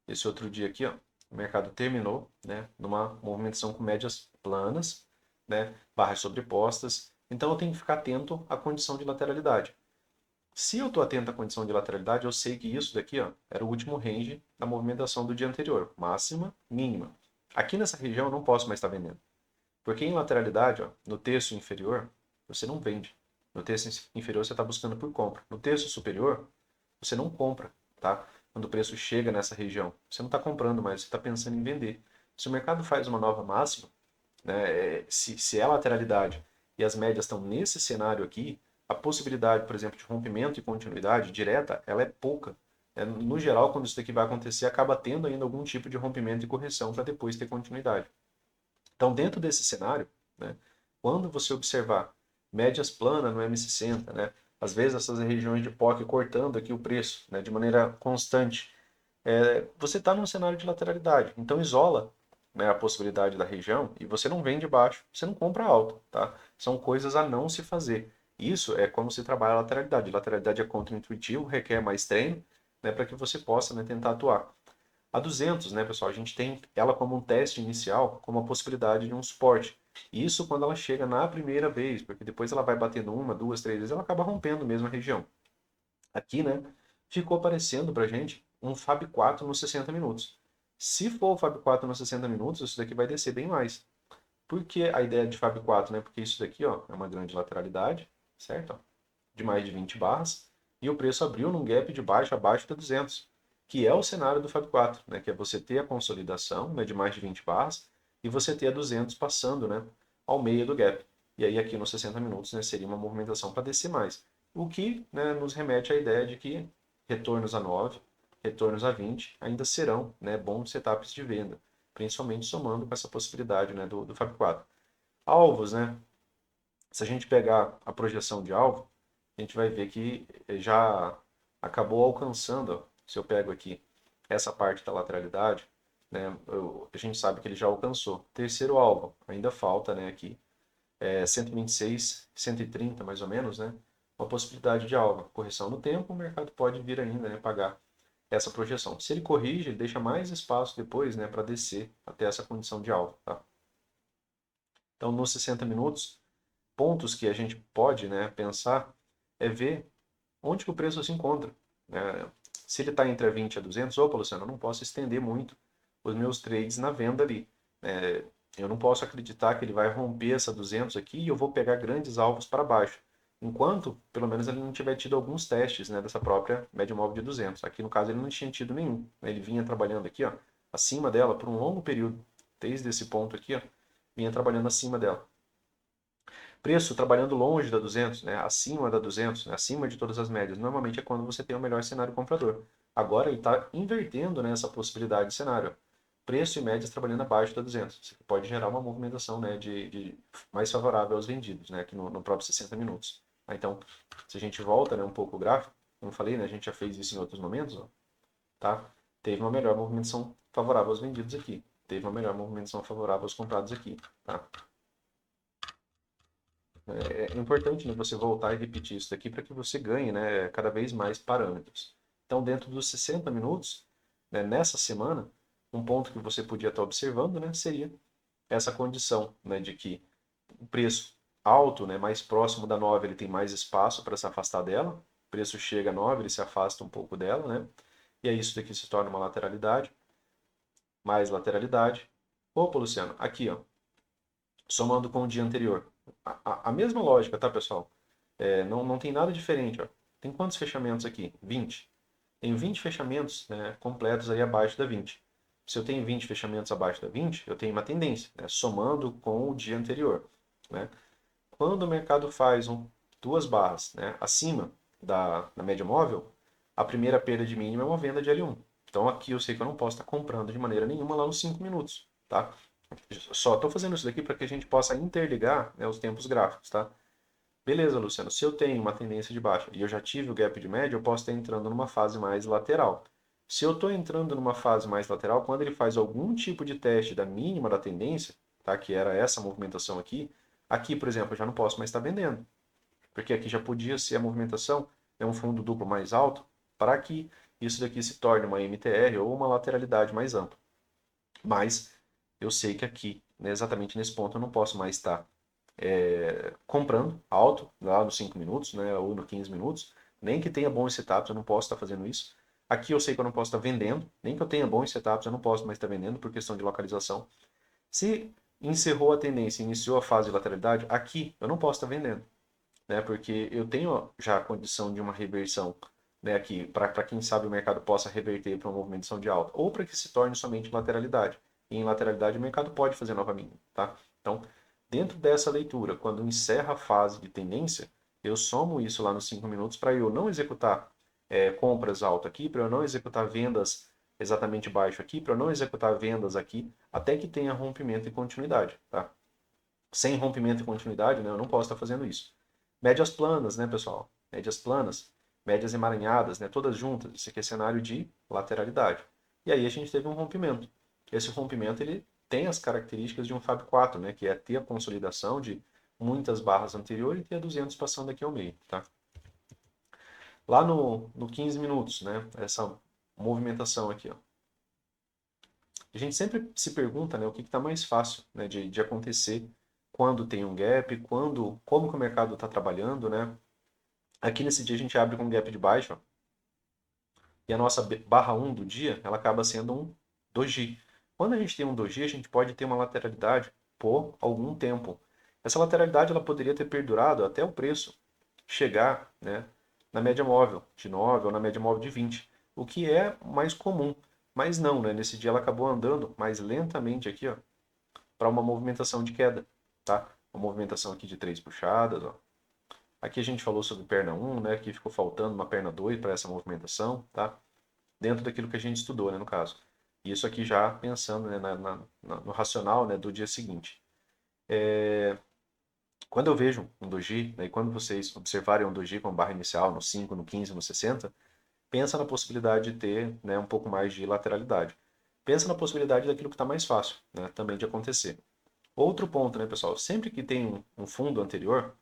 Esse outro dia aqui, ó, o mercado terminou, né, numa movimentação com médias planas, né, barras sobrepostas. Então eu tenho que ficar atento à condição de lateralidade. Se eu estou atento à condição de lateralidade, eu sei que isso daqui, ó, era o último range da movimentação do dia anterior, máxima, mínima. Aqui nessa região eu não posso mais estar vendendo, porque em lateralidade, ó, no terço inferior, você não vende. No terço inferior você está buscando por compra. No terço superior, você não compra, tá? Quando o preço chega nessa região, você não está comprando mais, você está pensando em vender. Se o mercado faz uma nova máxima, né, se é lateralidade e as médias estão nesse cenário aqui, a possibilidade, por exemplo, de rompimento e continuidade direta, ela é pouca. No geral, quando isso daqui vai acontecer, acaba tendo ainda algum tipo de rompimento e correção para depois ter continuidade. Então, dentro desse cenário, né, quando você observar médias planas no M60, né, às vezes essas regiões de POC cortando aqui o preço, né, de maneira constante, você está num cenário de lateralidade. Então isola, né, a possibilidade da região e você não vende baixo, você não compra alto, tá? São coisas a não se fazer. Isso é como se trabalha a lateralidade. Lateralidade é contra-intuitivo, requer mais treino, né, para que você possa, né, tentar atuar. A 200, né, pessoal, a gente tem ela como um teste inicial, como a possibilidade de um suporte. Isso quando ela chega na primeira vez, porque depois ela vai batendo uma, duas, três vezes, ela acaba rompendo mesmo a região. Aqui, né, ficou aparecendo pra gente um Fab 4 nos 60 minutos. Se for o Fab 4 nos 60 minutos, isso daqui vai descer bem mais. Por que a ideia de Fab 4, né? Porque isso daqui, ó, é uma grande lateralidade, certo? Ó, de mais de 20 barras, e o preço abriu num gap de baixo abaixo da 200, que é o cenário do Fab 4, né? Que é você ter a consolidação, né, de mais de 20 barras e você ter a 200 passando, né, ao meio do gap. E aí aqui nos 60 minutos, né, seria uma movimentação para descer mais. O que, né, nos remete à ideia de que retornos a 9, retornos a 20 ainda serão, né, bons setups de venda, principalmente somando com essa possibilidade, né, do Fab 4. Alvos, né? Se a gente pegar a projeção de alvo, a gente vai ver que já acabou alcançando, ó, se eu pego aqui essa parte da lateralidade, né, a gente sabe que ele já alcançou. Terceiro alvo, ainda falta, né, aqui, 126, 130 mais ou menos, né, uma possibilidade de alvo. Correção no tempo, o mercado pode vir ainda, né, pagar essa projeção. Se ele corrige, ele deixa mais espaço depois, né, para descer até essa condição de alvo, tá? Então, nos 60 minutos, pontos que a gente pode, né, pensar é ver onde que o preço se encontra, né? Se ele está entre a 20 a 200, opa, Luciano, eu não posso estender muito os meus trades na venda ali. Eu não posso acreditar que ele vai romper essa 200 aqui e eu vou pegar grandes alvos para baixo. Enquanto, pelo menos, ele não tiver tido alguns testes, né, dessa própria média móvel de 200. Aqui, no caso, ele não tinha tido nenhum, né? Ele vinha trabalhando aqui, ó, acima dela por um longo período. Desde esse ponto aqui, ó, vinha trabalhando acima dela. Preço trabalhando longe da 200, né, acima da 200, né, acima de todas as médias, normalmente é quando você tem o melhor cenário comprador. Agora ele está invertendo, né, essa possibilidade de cenário. Preço e médias trabalhando abaixo da 200. Isso pode gerar uma movimentação, né, de mais favorável aos vendidos, né, aqui no próprio 60 minutos. Então, se a gente volta, né, um pouco o gráfico, como eu falei, né, a gente já fez isso em outros momentos, ó, tá? Teve uma melhor movimentação favorável aos vendidos aqui. Teve uma melhor movimentação favorável aos comprados aqui, tá? É importante, né, você voltar e repetir isso daqui para que você ganhe, né, cada vez mais parâmetros. Então, dentro dos 60 minutos, né, nessa semana, um ponto que você podia estar observando, né, seria essa condição, né, de que o preço alto, né, mais próximo da 9, ele tem mais espaço para se afastar dela. O preço chega a 9, ele se afasta um pouco dela, né? E aí isso daqui se torna uma lateralidade, mais lateralidade. Opa, Luciano, aqui, ó, somando com o dia anterior. A mesma lógica, tá, pessoal? Não tem nada diferente. Ó. Tem quantos fechamentos aqui? 20. Tenho 20 fechamentos, né, completos aí abaixo da 20. Se eu tenho 20 fechamentos abaixo da 20, eu tenho uma tendência, né, somando com o dia anterior. Né? Quando o mercado faz duas barras, né, acima da média móvel, a primeira perda de mínima é uma venda de L1. Então aqui eu sei que eu não posso estar comprando de maneira nenhuma lá nos 5 minutos. Tá? Só estou fazendo isso daqui para que a gente possa interligar, né, os tempos gráficos. Tá? Beleza, Luciano, se eu tenho uma tendência de baixa e eu já tive o gap de média, eu posso estar entrando numa fase mais lateral. Se eu estou entrando numa fase mais lateral, quando ele faz algum tipo de teste da mínima da tendência, tá, que era essa movimentação aqui, por exemplo, eu já não posso mais estar vendendo, porque aqui já podia ser a movimentação, é um fundo duplo mais alto, para que isso daqui se torne uma MTR ou uma lateralidade mais ampla. Mas eu sei que aqui, né, exatamente nesse ponto, eu não posso mais estar comprando alto, lá nos 5 minutos, né, ou nos 15 minutos, nem que tenha bons setups, eu não posso estar fazendo isso. Aqui eu sei que eu não posso estar vendendo, nem que eu tenha bons setups, eu não posso mais estar vendendo por questão de localização. Se encerrou a tendência, iniciou a fase de lateralidade, aqui eu não posso estar vendendo, né, porque eu tenho já a condição de uma reversão, né, aqui, para quem sabe o mercado possa reverter para uma movimentação de alta, ou para que se torne somente lateralidade. E em lateralidade o mercado pode fazer nova mínima, tá? Então, dentro dessa leitura, quando encerra a fase de tendência, eu somo isso lá nos 5 minutos para eu não executar compras alto aqui, para eu não executar vendas exatamente baixo aqui, para eu não executar vendas aqui, até que tenha rompimento e continuidade, tá? Sem rompimento e continuidade, né, eu não posso estar fazendo isso. Médias planas, né, pessoal? Médias planas, médias emaranhadas, né, todas juntas. Isso aqui é cenário de lateralidade. E aí a gente teve um rompimento. Esse rompimento ele tem as características de um Fab 4, né, que é ter a consolidação de muitas barras anteriores e ter a 200 passando aqui ao meio, tá? Lá no 15 minutos, né, essa movimentação aqui, ó. A gente sempre se pergunta, né, o que está mais fácil, né, de acontecer quando tem um gap, como que o mercado está trabalhando, né? Aqui nesse dia a gente abre com um gap de baixa, ó, e a nossa barra 1 do dia, ela acaba sendo um doji. Quando a gente tem um doji, a gente pode ter uma lateralidade por algum tempo. Essa lateralidade ela poderia ter perdurado até o preço chegar, né, na média móvel de 9 ou na média móvel de 20, o que é mais comum. Mas não, né? Nesse dia ela acabou andando mais lentamente aqui, ó, para uma movimentação de queda, tá? Uma movimentação aqui de 3 puxadas, ó. Aqui a gente falou sobre perna 1, né? Aqui ficou faltando uma perna 2 para essa movimentação, tá? Dentro daquilo que a gente estudou, né, no caso. Isso aqui já pensando, né, no racional, né, do dia seguinte. Quando eu vejo um doji, né, e quando vocês observarem um doji com barra inicial no 5, no 15, no 60, pensa na possibilidade de ter, né, um pouco mais de lateralidade. pensa na possibilidade daquilo que está mais fácil, né, também de acontecer. Outro ponto, né, pessoal, sempre que tem um fundo anterior,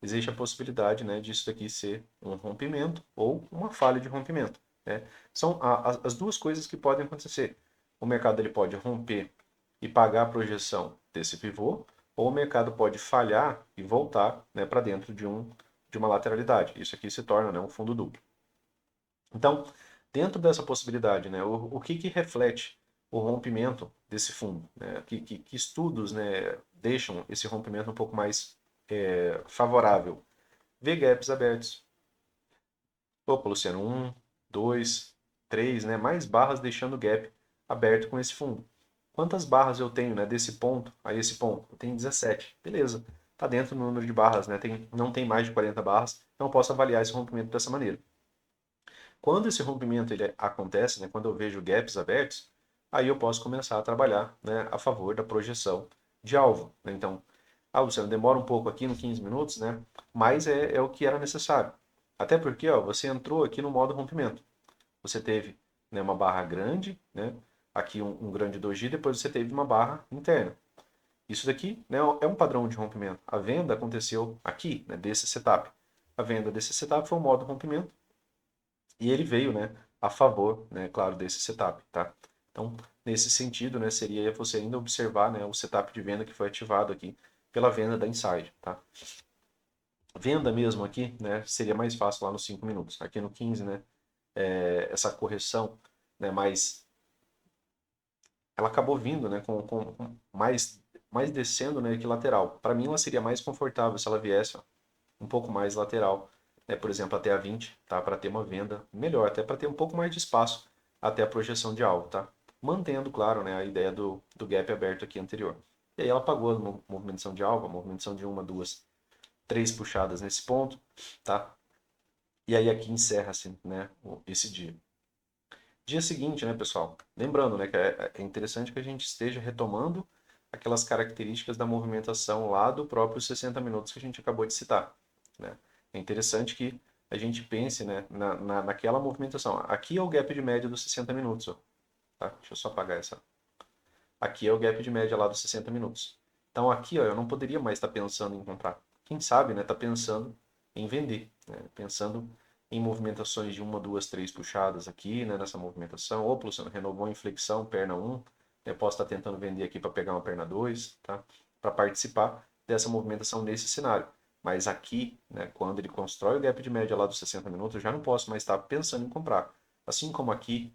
existe a possibilidade, né, disso daqui ser um rompimento ou uma falha de rompimento, né? São as duas coisas que podem acontecer. O mercado ele pode romper e pagar a projeção desse pivô, ou o mercado pode falhar e voltar, né, para dentro de uma lateralidade. Isso aqui se torna, né, um fundo duplo. Então, dentro dessa possibilidade, né, o que reflete o rompimento desse fundo? Né? Que estudos, né, deixam esse rompimento um pouco mais favorável? V gaps abertos. Opa, Luciano, um, dois, três, né, mais barras deixando o gap aberto com esse fundo. Quantas barras eu tenho, né, desse ponto a esse ponto? Eu tenho 17. Beleza. Está dentro do número de barras, né? Não tem mais de 40 barras, então eu posso avaliar esse rompimento dessa maneira. Quando esse rompimento ele acontece, né, quando eu vejo gaps abertos, aí eu posso começar a trabalhar, né, a favor da projeção de alvo, né? Então, Luciano, demora um pouco aqui, no 15 minutos, né? Mas é o que era necessário. Até porque, ó, você entrou aqui no modo rompimento. Você teve, né, uma barra grande, né? Aqui um grande doji, depois você teve uma barra interna. Isso daqui, né, é um padrão de rompimento. A venda aconteceu aqui, né, desse setup. A venda desse setup foi o modo rompimento e ele veio, né, a favor, né, claro, desse setup, tá? Então, nesse sentido, né, seria você ainda observar, né, o setup de venda que foi ativado aqui pela venda da Inside, tá? Venda mesmo aqui, né, seria mais fácil lá nos 5 minutos. Aqui no 15, né, essa correção, né, mais ela acabou vindo, né, com mais descendo, né, que lateral. Para mim, ela seria mais confortável se ela viesse, ó, um pouco mais lateral, né, por exemplo, até a 20, tá, para ter uma venda melhor, até para ter um pouco mais de espaço até a projeção de alvo, tá? Mantendo, claro, né, a ideia do gap aberto aqui anterior. E aí ela pagou a movimentação de alvo, a movimentação de uma, duas, três puxadas nesse ponto, tá? E aí aqui encerra-se, né, esse dia. Dia seguinte, né, pessoal? Lembrando, né, que é interessante que a gente esteja retomando aquelas características da movimentação lá do próprio 60 minutos que a gente acabou de citar, né? É interessante que a gente pense, né, naquela movimentação. Aqui é o gap de média dos 60 minutos, ó, tá? Deixa eu só apagar essa. Aqui é o gap de média lá dos 60 minutos. Então aqui, ó, eu não poderia mais estar pensando em comprar. Quem sabe, né, tá pensando em vender, né? Pensando em movimentações de uma, duas, três puxadas aqui, né, nessa movimentação. Opa, Luciano, renovou a inflexão, perna 1. Eu posso estar tentando vender aqui para pegar uma perna 2, tá? Para participar dessa movimentação nesse cenário. Mas aqui, né, quando ele constrói o gap de média lá dos 60 minutos, eu já não posso mais estar pensando em comprar. Assim como aqui,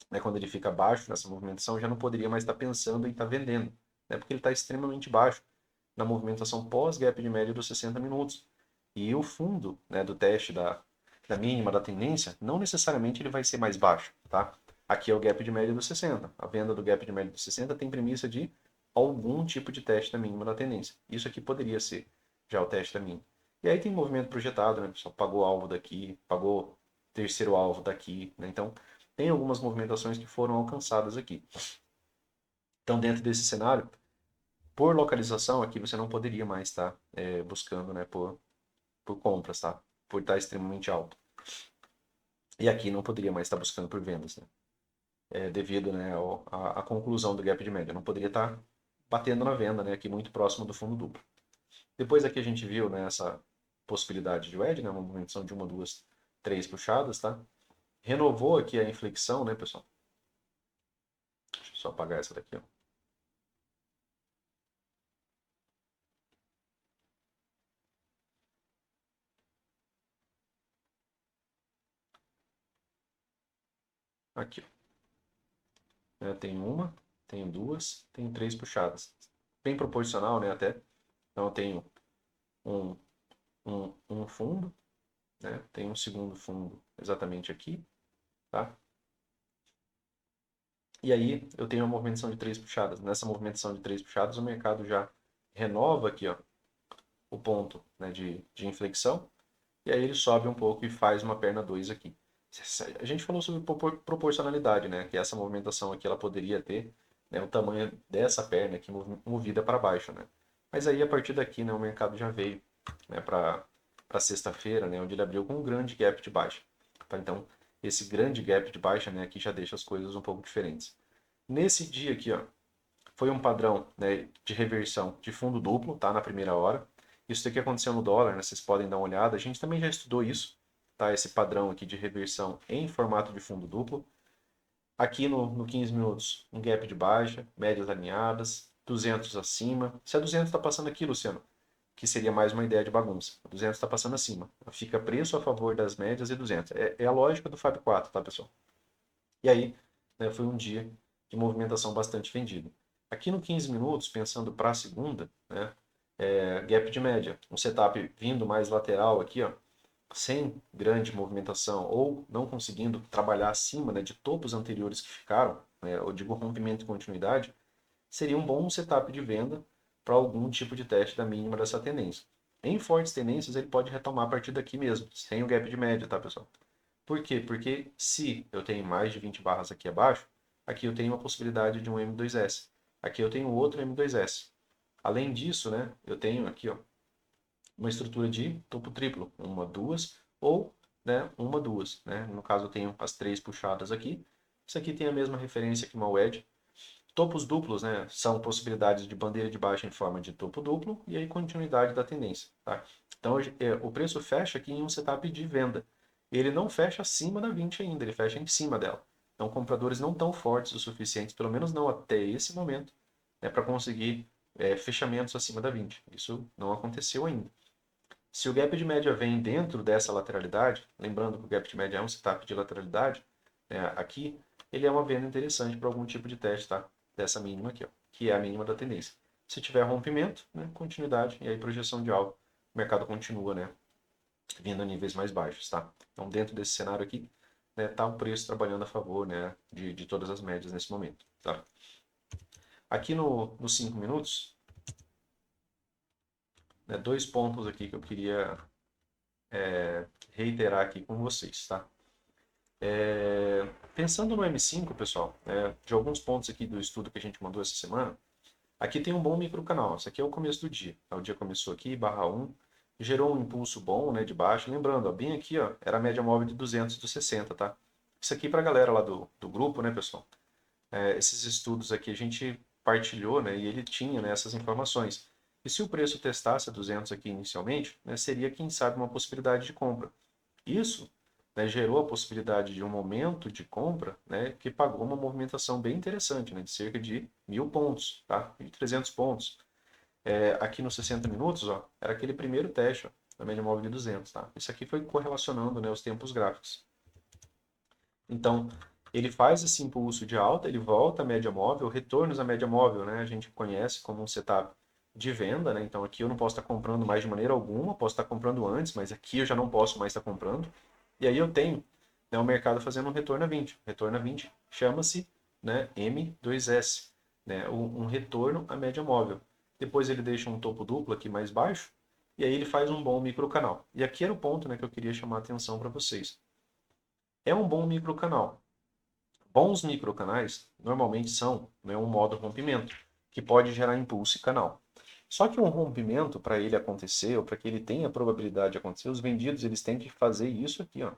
né, quando ele fica baixo nessa movimentação, eu já não poderia mais estar pensando em estar vendendo, né, porque ele está extremamente baixo na movimentação pós-gap de média dos 60 minutos. E o fundo, né, do teste da mínima da tendência, não necessariamente ele vai ser mais baixo, tá? Aqui é o gap de média dos 60. A venda do gap de média dos 60 tem premissa de algum tipo de teste da mínima da tendência. Isso aqui poderia ser já o teste da mínima. E aí tem movimento projetado, né, pessoal? Pagou alvo daqui, pagou terceiro alvo daqui, né? Então, tem algumas movimentações que foram alcançadas aqui. Então, dentro desse cenário, por localização, aqui você não poderia mais estar buscando, né, por compras, tá? Por estar extremamente alto. E aqui não poderia mais estar buscando por vendas, né? Devido, né, à conclusão do gap de média. Não poderia estar batendo na venda, né, aqui muito próximo do fundo duplo. Depois aqui a gente viu, né, essa possibilidade de wedge, né, uma movimentação de uma, duas, três puxadas, tá? Renovou aqui a inflexão, né, pessoal? Deixa eu só apagar essa daqui, ó. Aqui, ó. Tem uma, tenho duas, tenho três puxadas. Bem proporcional, né, até. Então eu tenho um, um fundo, né? Tem um segundo fundo exatamente aqui, tá? E aí eu tenho uma movimentação de três puxadas. Nessa movimentação de três puxadas, o mercado já renova aqui, ó, o ponto, né, de inflexão, e aí ele sobe um pouco e faz uma perna 2 aqui. A gente falou sobre proporcionalidade, né? Que essa movimentação aqui ela poderia ter, né, o tamanho dessa perna aqui movida para baixo, né? Mas aí a partir daqui, né, o mercado já veio, né, para sexta-feira, né, onde ele abriu com um grande gap de baixa. Tá? Então, esse grande gap de baixa, né, aqui já deixa as coisas um pouco diferentes. Nesse dia aqui, ó, foi um padrão, né, de reversão de fundo duplo, tá, na primeira hora. Isso daqui aconteceu no dólar, né, vocês podem dar uma olhada. A gente também já estudou isso, tá, esse padrão aqui de reversão em formato de fundo duplo. Aqui no 15 minutos, um gap de baixa, médias alinhadas, 200 acima. Se a 200 está passando aqui, Luciano, que seria mais uma ideia de bagunça. 200 está passando acima. Fica preço a favor das médias e 200. É a lógica do Fab 4, tá, pessoal? E aí, né, foi um dia de movimentação bastante vendida. Aqui no 15 minutos, pensando para a segunda, né, gap de média, um setup vindo mais lateral aqui, ó, sem grande movimentação ou não conseguindo trabalhar acima, né, de topos anteriores que ficaram, né, eu digo rompimento e continuidade, seria um bom setup de venda para algum tipo de teste da mínima dessa tendência. Em fortes tendências, ele pode retomar a partir daqui mesmo, sem o gap de média, tá, pessoal? Por quê? Porque se eu tenho mais de 20 barras aqui abaixo, aqui eu tenho uma possibilidade de um M2S. Aqui eu tenho outro M2S. Além disso, né, eu tenho aqui, ó, uma estrutura de topo triplo, uma, duas, ou, né, uma, duas, né? No caso eu tenho as três puxadas aqui. Isso aqui tem a mesma referência que uma wedge. Topos duplos, né, são possibilidades de bandeira de baixa em forma de topo duplo e aí continuidade da tendência, tá? Então o preço fecha aqui em um setup de venda. Ele não fecha acima da 20 ainda, ele fecha em cima dela. Então compradores não tão fortes o suficiente, pelo menos não até esse momento, né, para conseguir fechamentos acima da 20. Isso não aconteceu ainda. Se o gap de média vem dentro dessa lateralidade, lembrando que o gap de média é um setup de lateralidade, né, aqui ele é uma venda interessante para algum tipo de teste, tá? Dessa mínima aqui, ó, que é a mínima da tendência. Se tiver rompimento, né, continuidade e aí projeção de alta, o mercado continua, né, vindo a níveis mais baixos, tá? Então, dentro desse cenário aqui, né, tá o preço trabalhando a favor, né, de todas as médias nesse momento, tá? Aqui nos 5 minutos, né, dois pontos aqui que eu queria reiterar aqui com vocês, tá? Pensando no M5, pessoal, de alguns pontos aqui do estudo que a gente mandou essa semana, aqui tem um bom microcanal. Esse aqui é o começo do dia. O dia começou aqui, barra 1, gerou um impulso bom, né, de baixo. Lembrando, ó, bem aqui, ó, era a média móvel de 200 dos 60, tá? Isso aqui para a galera lá do grupo, né, pessoal? Esses estudos aqui a gente partilhou, né, e ele tinha, né, essas informações. E se o preço testasse a 200 aqui inicialmente, né, seria, quem sabe, uma possibilidade de compra. Isso, né, gerou a possibilidade de um momento de compra, né, que pagou uma movimentação bem interessante, né, de cerca de 1.000 pontos, tá? 1.300 pontos. Aqui nos 60 minutos, ó, era aquele primeiro teste, ó, da média móvel de 200, tá? Isso aqui foi correlacionando, né, os tempos gráficos. Então, ele faz esse impulso de alta, ele volta à média móvel, retornos à média móvel, né, a gente conhece como um setup de venda, né? Então aqui eu não posso estar comprando mais de maneira alguma, posso estar comprando antes, mas aqui eu já não posso mais estar comprando. E aí eu tenho, né, o mercado fazendo um retorno a 20. Retorno a 20 chama-se, né, M2S, né, um retorno à média móvel. Depois ele deixa um topo duplo aqui mais baixo, e aí ele faz um bom microcanal. E aqui era o ponto, né, que eu queria chamar a atenção para vocês. É um bom microcanal. Bons microcanais normalmente são, né, um modo rompimento, que pode gerar impulso e canal. Só que um rompimento, para ele acontecer, ou para que ele tenha a probabilidade de acontecer, os vendidos eles têm que fazer isso aqui, ó.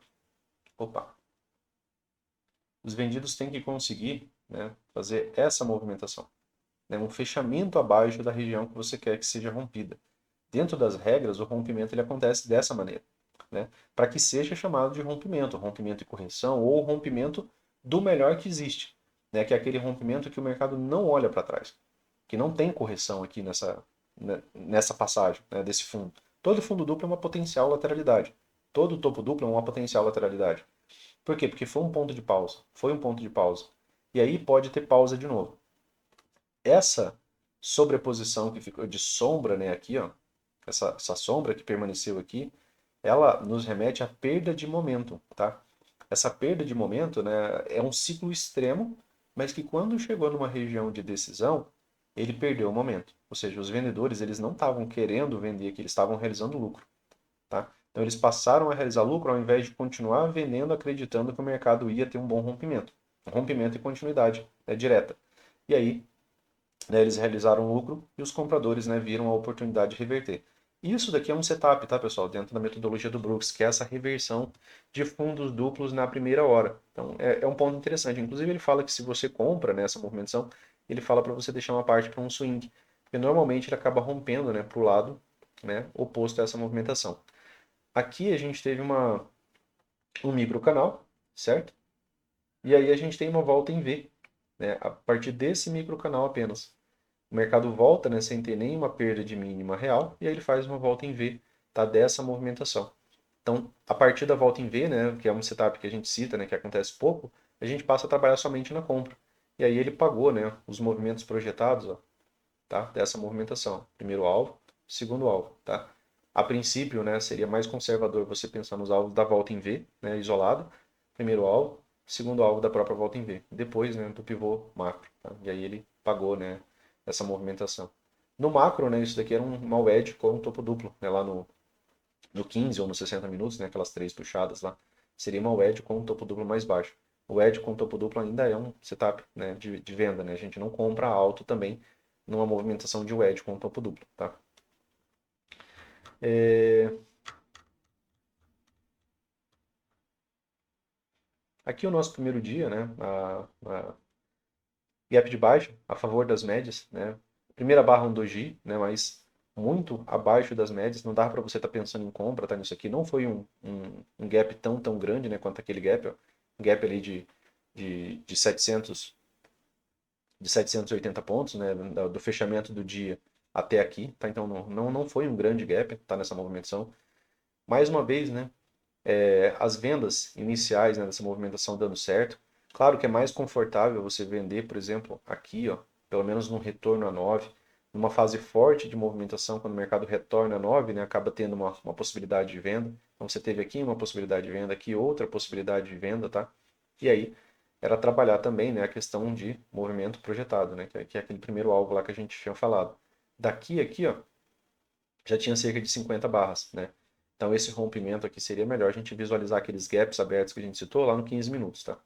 Opa. Os vendidos têm que conseguir, né, fazer essa movimentação, né, um fechamento abaixo da região que você quer que seja rompida. Dentro das regras, o rompimento ele acontece dessa maneira, né, para que seja chamado de rompimento, rompimento e correção, ou rompimento do melhor que existe, né, que é aquele rompimento que o mercado não olha para trás, que não tem correção aqui nessa passagem, né, desse fundo. Todo fundo duplo é uma potencial lateralidade. Todo topo duplo é uma potencial lateralidade. Por quê? Porque foi um ponto de pausa. Foi um ponto de pausa. E aí pode ter pausa de novo. Essa sobreposição que ficou de sombra, né, aqui, ó, essa sombra que permaneceu aqui, ela nos remete à perda de momento, tá? Essa perda de momento, né, é um ciclo extremo, mas que quando chegou numa região de decisão, ele perdeu o momento. Ou seja, os vendedores eles não estavam querendo vender aqui, eles estavam realizando lucro. Tá? Então eles passaram a realizar lucro ao invés de continuar vendendo, acreditando que o mercado ia ter um bom rompimento. Um rompimento e continuidade, né, direta. E aí, né, eles realizaram lucro e os compradores, né, viram a oportunidade de reverter. Isso daqui é um setup, tá, pessoal? Dentro da metodologia do Brooks, que é essa reversão de fundos duplos na primeira hora. Então, é um ponto interessante. Inclusive, ele fala que se você compra, né, essa movimentação, ele fala para você deixar uma parte para um swing. Porque normalmente ele acaba rompendo, né, para o lado, né, oposto a essa movimentação. Aqui a gente teve um microcanal, certo? E aí a gente tem uma volta em V, né, a partir desse microcanal apenas. O mercado volta, né, sem ter nenhuma perda de mínima real, e aí ele faz uma volta em V, tá, dessa movimentação. Então, a partir da volta em V, né, que é um setup que a gente cita, né, que acontece pouco, a gente passa a trabalhar somente na compra. E aí ele pagou, né, os movimentos projetados, ó, tá, dessa movimentação. Primeiro alvo, segundo alvo, tá? A princípio, né, seria mais conservador você pensar nos alvos da volta em V, né, isolado. Primeiro alvo, segundo alvo da própria volta em V. Depois, né, do pivô macro, tá? E aí ele pagou, né, essa movimentação. No macro, né, isso daqui era uma wedge com um topo duplo, né, lá no 15 ou no 60 minutos, né, aquelas três puxadas lá, seria uma wedge com um topo duplo mais baixo. O wedge com topo duplo ainda é um setup, né, de venda, né? A gente não compra alto também numa movimentação de wedge com topo duplo, tá? É... Aqui o nosso primeiro dia, né? A gap de baixa a favor das médias, né? Primeira barra um doji, né? Mas muito abaixo das médias, não dá para você estar pensando em compra, tá nisso aqui. Não foi um gap tão grande, né? Quanto aquele gap, ó. Um gap ali de 780 pontos, né? Do fechamento do dia até aqui, tá? Então não foi um grande gap, tá? Nessa movimentação. Mais uma vez, né? As vendas iniciais, né, dessa movimentação dando certo. Claro que é mais confortável você vender, por exemplo, aqui, ó, pelo menos num retorno a 9, numa fase forte de movimentação, quando o mercado retorna a 9, né, acaba tendo uma possibilidade de venda. Então você teve aqui uma possibilidade de venda, aqui outra possibilidade de venda, tá? E aí era trabalhar também, né, a questão de movimento projetado, né, que é aquele primeiro alvo lá que a gente tinha falado. Daqui aqui, ó, já tinha cerca de 50 barras, né? Então esse rompimento aqui seria melhor a gente visualizar aqueles gaps abertos que a gente citou lá no 15 minutos, tá?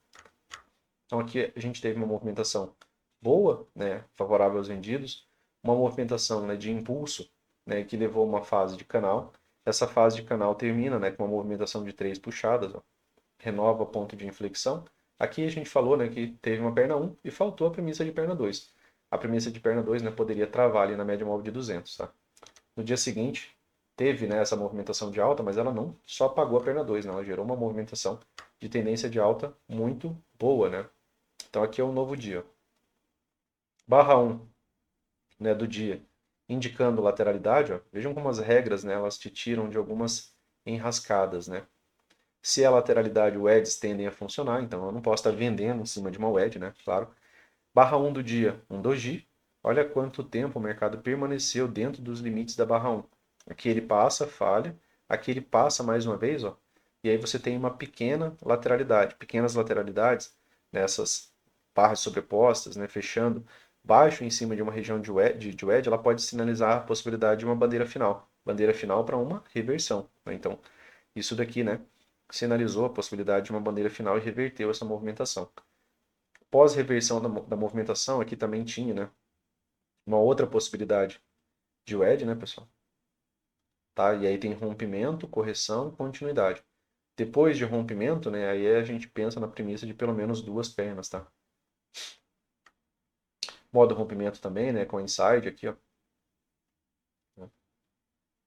Então aqui a gente teve uma movimentação boa, né, favorável aos vendidos, uma movimentação, né, de impulso, né, que levou a uma fase de canal. Essa fase de canal termina, né, com uma movimentação de três puxadas, ó, renova ponto de inflexão. Aqui a gente falou, né, que teve uma perna 1 e faltou a premissa de perna 2. A premissa de perna 2, né, poderia travar ali na média móvel de 200, tá? No dia seguinte, teve, né, essa movimentação de alta, mas ela não só apagou a perna 2, né, ela gerou uma movimentação de tendência de alta muito boa, né? Então aqui é um novo dia. Barra 1, né, do dia, indicando lateralidade, ó. Vejam como as regras, né, elas te tiram de algumas enrascadas, né? Se é lateralidade, wedges tendem a funcionar, então eu não posso estar vendendo em cima de uma wedge, né? Claro. Barra 1 do dia, um doji. Olha quanto tempo o mercado permaneceu dentro dos limites da barra 1. Aqui ele passa, falha. Aqui ele passa mais uma vez, ó. E aí você tem uma pequena lateralidade. Pequenas lateralidades nessas barras sobrepostas, né, fechando baixo em cima de uma região de wedge, ela pode sinalizar a possibilidade de uma bandeira final. Bandeira final para uma reversão, né? Então, isso daqui, né, sinalizou a possibilidade de uma bandeira final e reverteu essa movimentação. Pós-reversão da movimentação, aqui também tinha, né, uma outra possibilidade de wedge, né, pessoal? Tá? E aí tem rompimento, correção, continuidade. Depois de rompimento, né, aí a gente pensa na premissa de pelo menos duas pernas, tá? Modo rompimento também, né, com inside aqui, ó.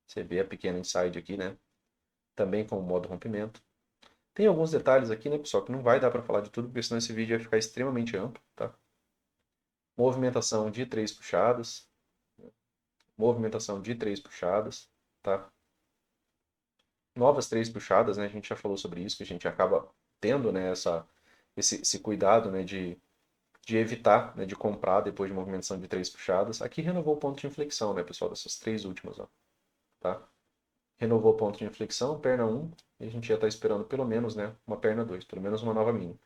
Você vê a pequena inside aqui, né? Também com o modo rompimento. Tem alguns detalhes aqui, né, pessoal, que não vai dar para falar de tudo, porque senão esse vídeo vai ficar extremamente amplo, tá? Movimentação de três puxadas, movimentação de três puxadas, tá? Novas três puxadas, né? A gente já falou sobre isso, que a gente acaba tendo, né, esse cuidado, né, de evitar, né, de comprar depois de movimentação de três puxadas. Aqui renovou o ponto de inflexão, né, pessoal, dessas três últimas, ó, tá? Renovou o ponto de inflexão, perna 1, e a gente já está esperando pelo menos, né, uma perna 2, pelo menos uma nova mínima.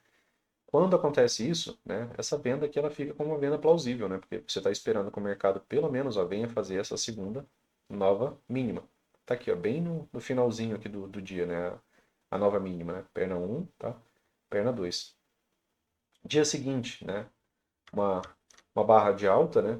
Quando acontece isso, né, essa venda aqui ela fica como uma venda plausível, né, porque você está esperando que o mercado pelo menos ó, venha fazer essa segunda nova mínima. Tá aqui, ó, bem no finalzinho aqui do dia, né, a nova mínima, né, perna 1, tá? Perna 2. Dia seguinte, né, uma, uma barra de alta, né,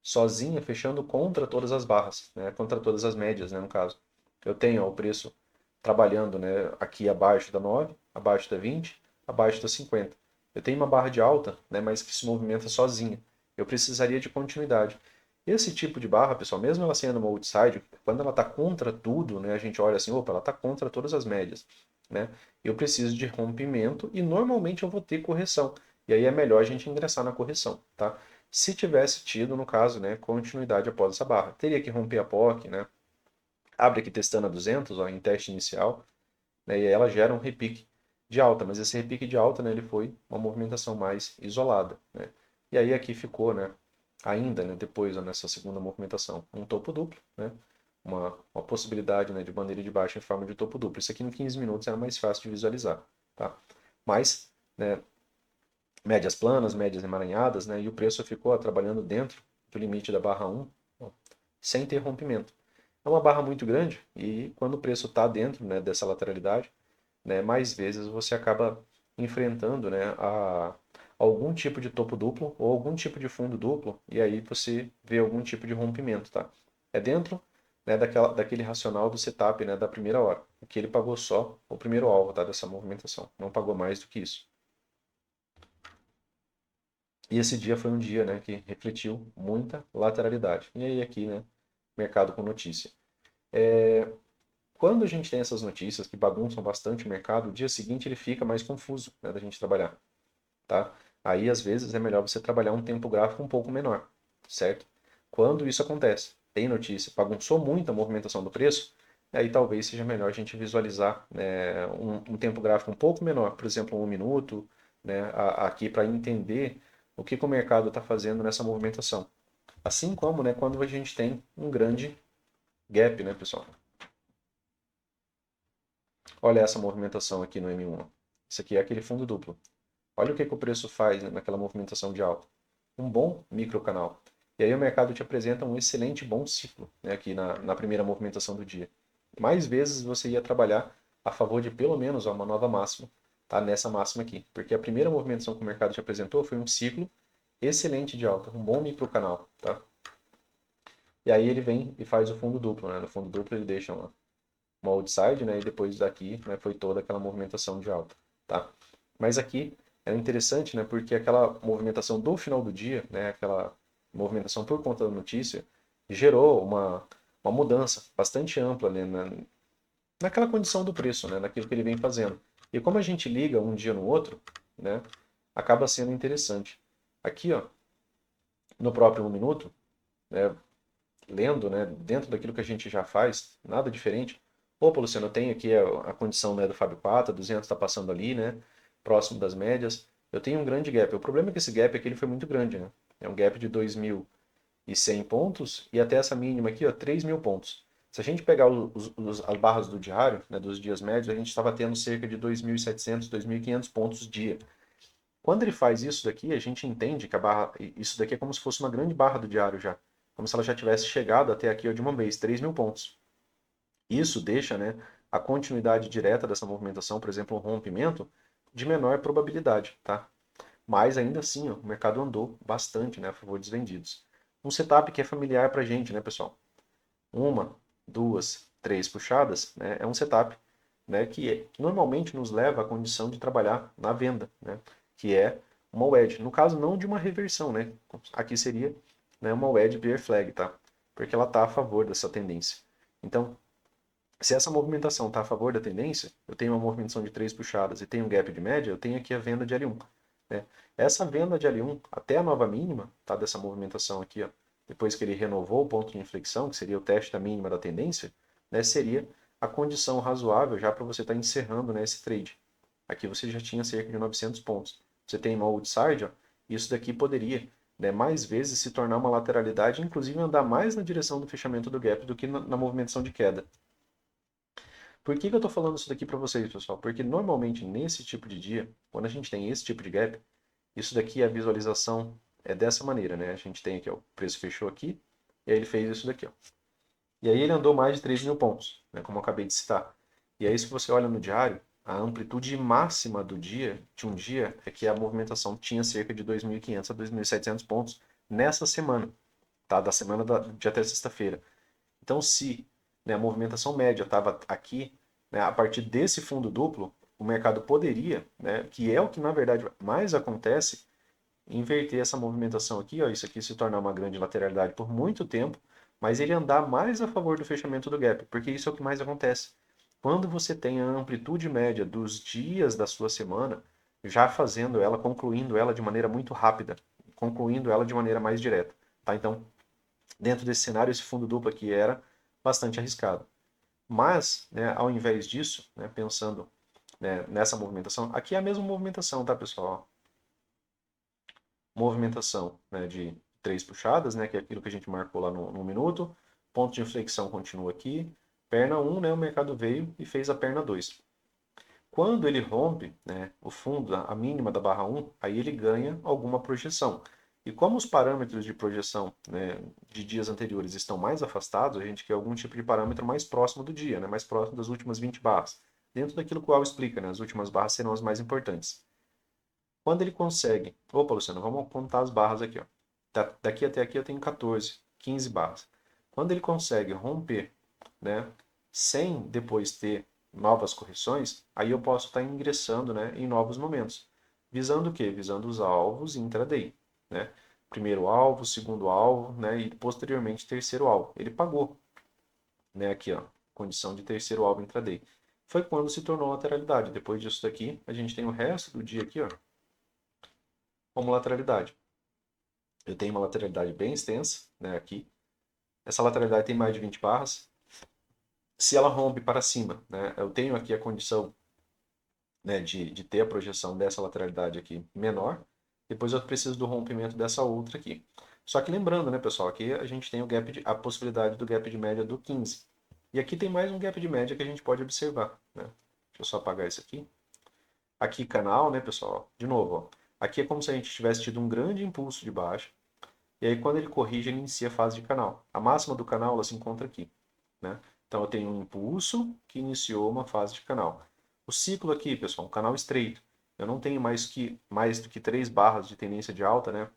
sozinha, fechando contra todas as barras, né? Contra todas as médias, né, no caso. Eu tenho ó, o preço trabalhando, né, aqui abaixo da 9, abaixo da 20, abaixo da 50. Eu tenho uma barra de alta, né, mas que se movimenta sozinha. Eu precisaria de continuidade. Esse tipo de barra, pessoal, mesmo ela sendo uma outside, quando ela está contra tudo, né, a gente olha assim, opa, ela está contra todas as médias, né? Eu preciso de rompimento e normalmente eu vou ter correção. E aí é melhor a gente ingressar na correção, tá? Se tivesse tido, no caso, né, continuidade após essa barra. Teria que romper a POC, né? Abre aqui testando a 200, ó, em teste inicial, né, e aí ela gera um repique de alta, mas esse repique de alta, né, ele foi uma movimentação mais isolada, né? E aí aqui ficou, né, ainda, né, depois ó, nessa segunda movimentação, um topo duplo, né? Uma possibilidade, né, de bandeira de baixa em forma de topo duplo. Isso aqui em 15 minutos era mais fácil de visualizar, tá? Mas, né, médias planas, médias emaranhadas, né, e o preço ficou ó, trabalhando dentro do limite da barra 1, ó, sem ter rompimento. É uma barra muito grande e quando o preço está dentro, né, dessa lateralidade, né, mais vezes você acaba enfrentando, né, algum tipo de topo duplo ou algum tipo de fundo duplo e aí você vê algum tipo de rompimento, tá? É dentro, né, daquele racional do setup, né, da primeira hora, que ele pagou só o primeiro alvo, tá, dessa movimentação, não pagou mais do que isso. E esse dia foi um dia, né, que refletiu muita lateralidade. E aí aqui, né, mercado com notícia. Quando a gente tem essas notícias que bagunçam bastante o mercado, o dia seguinte ele fica mais confuso, né, da gente trabalhar, tá? Aí às vezes é melhor você trabalhar um tempo gráfico um pouco menor, certo? Quando isso acontece, tem notícia, bagunçou muito a movimentação do preço, aí talvez seja melhor a gente visualizar, né, um tempo gráfico um pouco menor, por exemplo, 1 minuto, né, aqui para entender o que o mercado está fazendo nessa movimentação. Assim como, né, quando a gente tem um grande gap, né, pessoal? Olha essa movimentação aqui no M1. Isso aqui é aquele fundo duplo. Olha o que, que o preço faz, né, naquela movimentação de alta. Um bom microcanal. E aí o mercado te apresenta um excelente bom ciclo, né, aqui na primeira movimentação do dia. Mais vezes você ia trabalhar a favor de pelo menos ó, uma nova máxima, tá, nessa máxima aqui. Porque a primeira movimentação que o mercado te apresentou foi um ciclo excelente de alta, um bom microcanal. Tá? E aí ele vem e faz o fundo duplo. Né? No fundo duplo ele deixa uma outside, né? E depois daqui, né, foi toda aquela movimentação de alta, tá? Mas aqui é interessante, né? Porque aquela movimentação do final do dia, né? Aquela movimentação por conta da notícia, gerou uma mudança bastante ampla, né, naquela condição do preço, né? Naquilo que ele vem fazendo. E como a gente liga um dia no outro, né? Acaba sendo interessante. Aqui, ó, no próprio 1 minuto, né, lendo, né, dentro daquilo que a gente já faz, nada diferente. Opa, Luciano, eu tenho aqui a condição, né, do Fábio Pata, 200 está passando ali, né, próximo das médias. Eu tenho um grande gap. O problema é que esse gap aqui ele foi muito grande, né? É um gap de 2.100 pontos e até essa mínima aqui, ó, 3.000 pontos. Se a gente pegar as barras do diário, né, dos dias médios, a gente estava tendo cerca de 2.700, 2.500 pontos dia. Quando ele faz isso daqui, a gente entende que a barra, isso daqui é como se fosse uma grande barra do diário já. Como se ela já tivesse chegado até aqui ó, de uma vez, 3.000 pontos. Isso deixa, né, a continuidade direta dessa movimentação, por exemplo, um rompimento, de menor probabilidade, tá? Mas ainda assim, ó, o mercado andou bastante, né, a favor dos vendidos. Um setup que é familiar para a gente, né, pessoal? Uma, duas, três puxadas, né, é um setup, né, que normalmente nos leva à condição de trabalhar na venda, né, que é uma wedge. No caso, não de uma reversão, né? Aqui seria, né, uma wedge bear flag, tá? Porque ela está a favor dessa tendência. Então, se essa movimentação está a favor da tendência, eu tenho uma movimentação de três puxadas e tenho um gap de média, eu tenho aqui a venda de L1. Né? Essa venda de L1 até a nova mínima, tá, dessa movimentação aqui, ó, depois que ele renovou o ponto de inflexão, que seria o teste da mínima da tendência, né, seria a condição razoável já para você estar encerrando, né, esse trade. Aqui você já tinha cerca de 900 pontos. Você tem uma outside, ó, isso daqui poderia, né, mais vezes se tornar uma lateralidade, inclusive andar mais na direção do fechamento do gap do que na movimentação de queda. Por que que eu estou falando isso daqui para vocês, pessoal? Porque normalmente nesse tipo de dia, quando a gente tem esse tipo de gap, isso daqui a visualização é dessa maneira, né? A gente tem aqui, ó, o preço fechou aqui, e aí ele fez isso daqui, ó. E aí ele andou mais de 3.000 pontos, né? Como eu acabei de citar. E aí se você olha no diário, a amplitude máxima do dia, de um dia, é que a movimentação tinha cerca de 2.500 a 2.700 pontos nessa semana. tá? Da semana de até sexta-feira. Então, se, né, a movimentação média estava aqui, né, a partir desse fundo duplo, o mercado poderia, né, que é o que na verdade mais acontece, inverter essa movimentação aqui, ó, isso aqui se tornar uma grande lateralidade por muito tempo, mas ele andar mais a favor do fechamento do gap, porque isso é o que mais acontece. Quando você tem a amplitude média dos dias da sua semana, já fazendo ela, concluindo ela de maneira muito rápida, concluindo ela de maneira mais direta, tá? Então, dentro desse cenário, esse fundo duplo aqui era bastante arriscado. Mas, né, ao invés disso, né, pensando, né, nessa movimentação, aqui é a mesma movimentação, tá, pessoal? Movimentação, né, de 3 puxadas, né, que é aquilo que a gente marcou lá no minuto. Ponto de inflexão continua aqui. Perna 1, né, o mercado veio e fez a perna 2. Quando ele rompe, né, o fundo, a mínima da barra 1, aí ele ganha alguma projeção. E como os parâmetros de projeção, né, de dias anteriores estão mais afastados, a gente quer algum tipo de parâmetro mais próximo do dia, né, mais próximo das últimas 20 barras. Dentro daquilo que o Al explica, né, as últimas barras serão as mais importantes. Quando ele consegue... Opa, Luciano, vamos contar as barras aqui. Ó. Daqui até aqui eu tenho 14, 15 barras. Quando ele consegue romper, né, sem depois ter novas correções, aí eu posso estar ingressando, né, em novos momentos. Visando o quê? Visando os alvos intraday. Né? Primeiro alvo, segundo alvo, né, e posteriormente terceiro alvo. Ele pagou, né, aqui, ó, condição de terceiro alvo intraday. Foi quando se tornou lateralidade. Depois disso daqui, a gente tem o resto do dia aqui, ó, como lateralidade. Eu tenho uma lateralidade bem extensa, né, aqui. Essa lateralidade tem mais de 20 barras. Se ela rompe para cima, né, eu tenho aqui a condição, né, de ter a projeção dessa lateralidade aqui menor. Depois eu preciso do rompimento dessa outra aqui. Só que lembrando, né, pessoal, aqui a gente tem a possibilidade do gap de média do 15. E aqui tem mais um gap de média que a gente pode observar. Né? Deixa eu só apagar isso aqui. Aqui canal, né, pessoal? De novo, ó. Aqui é como se a gente tivesse tido um grande impulso de baixa. E aí, quando ele corrige, ele inicia a fase de canal. A máxima do canal ela se encontra aqui. Né? Então, eu tenho um impulso que iniciou uma fase de canal. O ciclo aqui, pessoal, um canal estreito. Eu não tenho mais do que 3 barras de tendência de alta, né?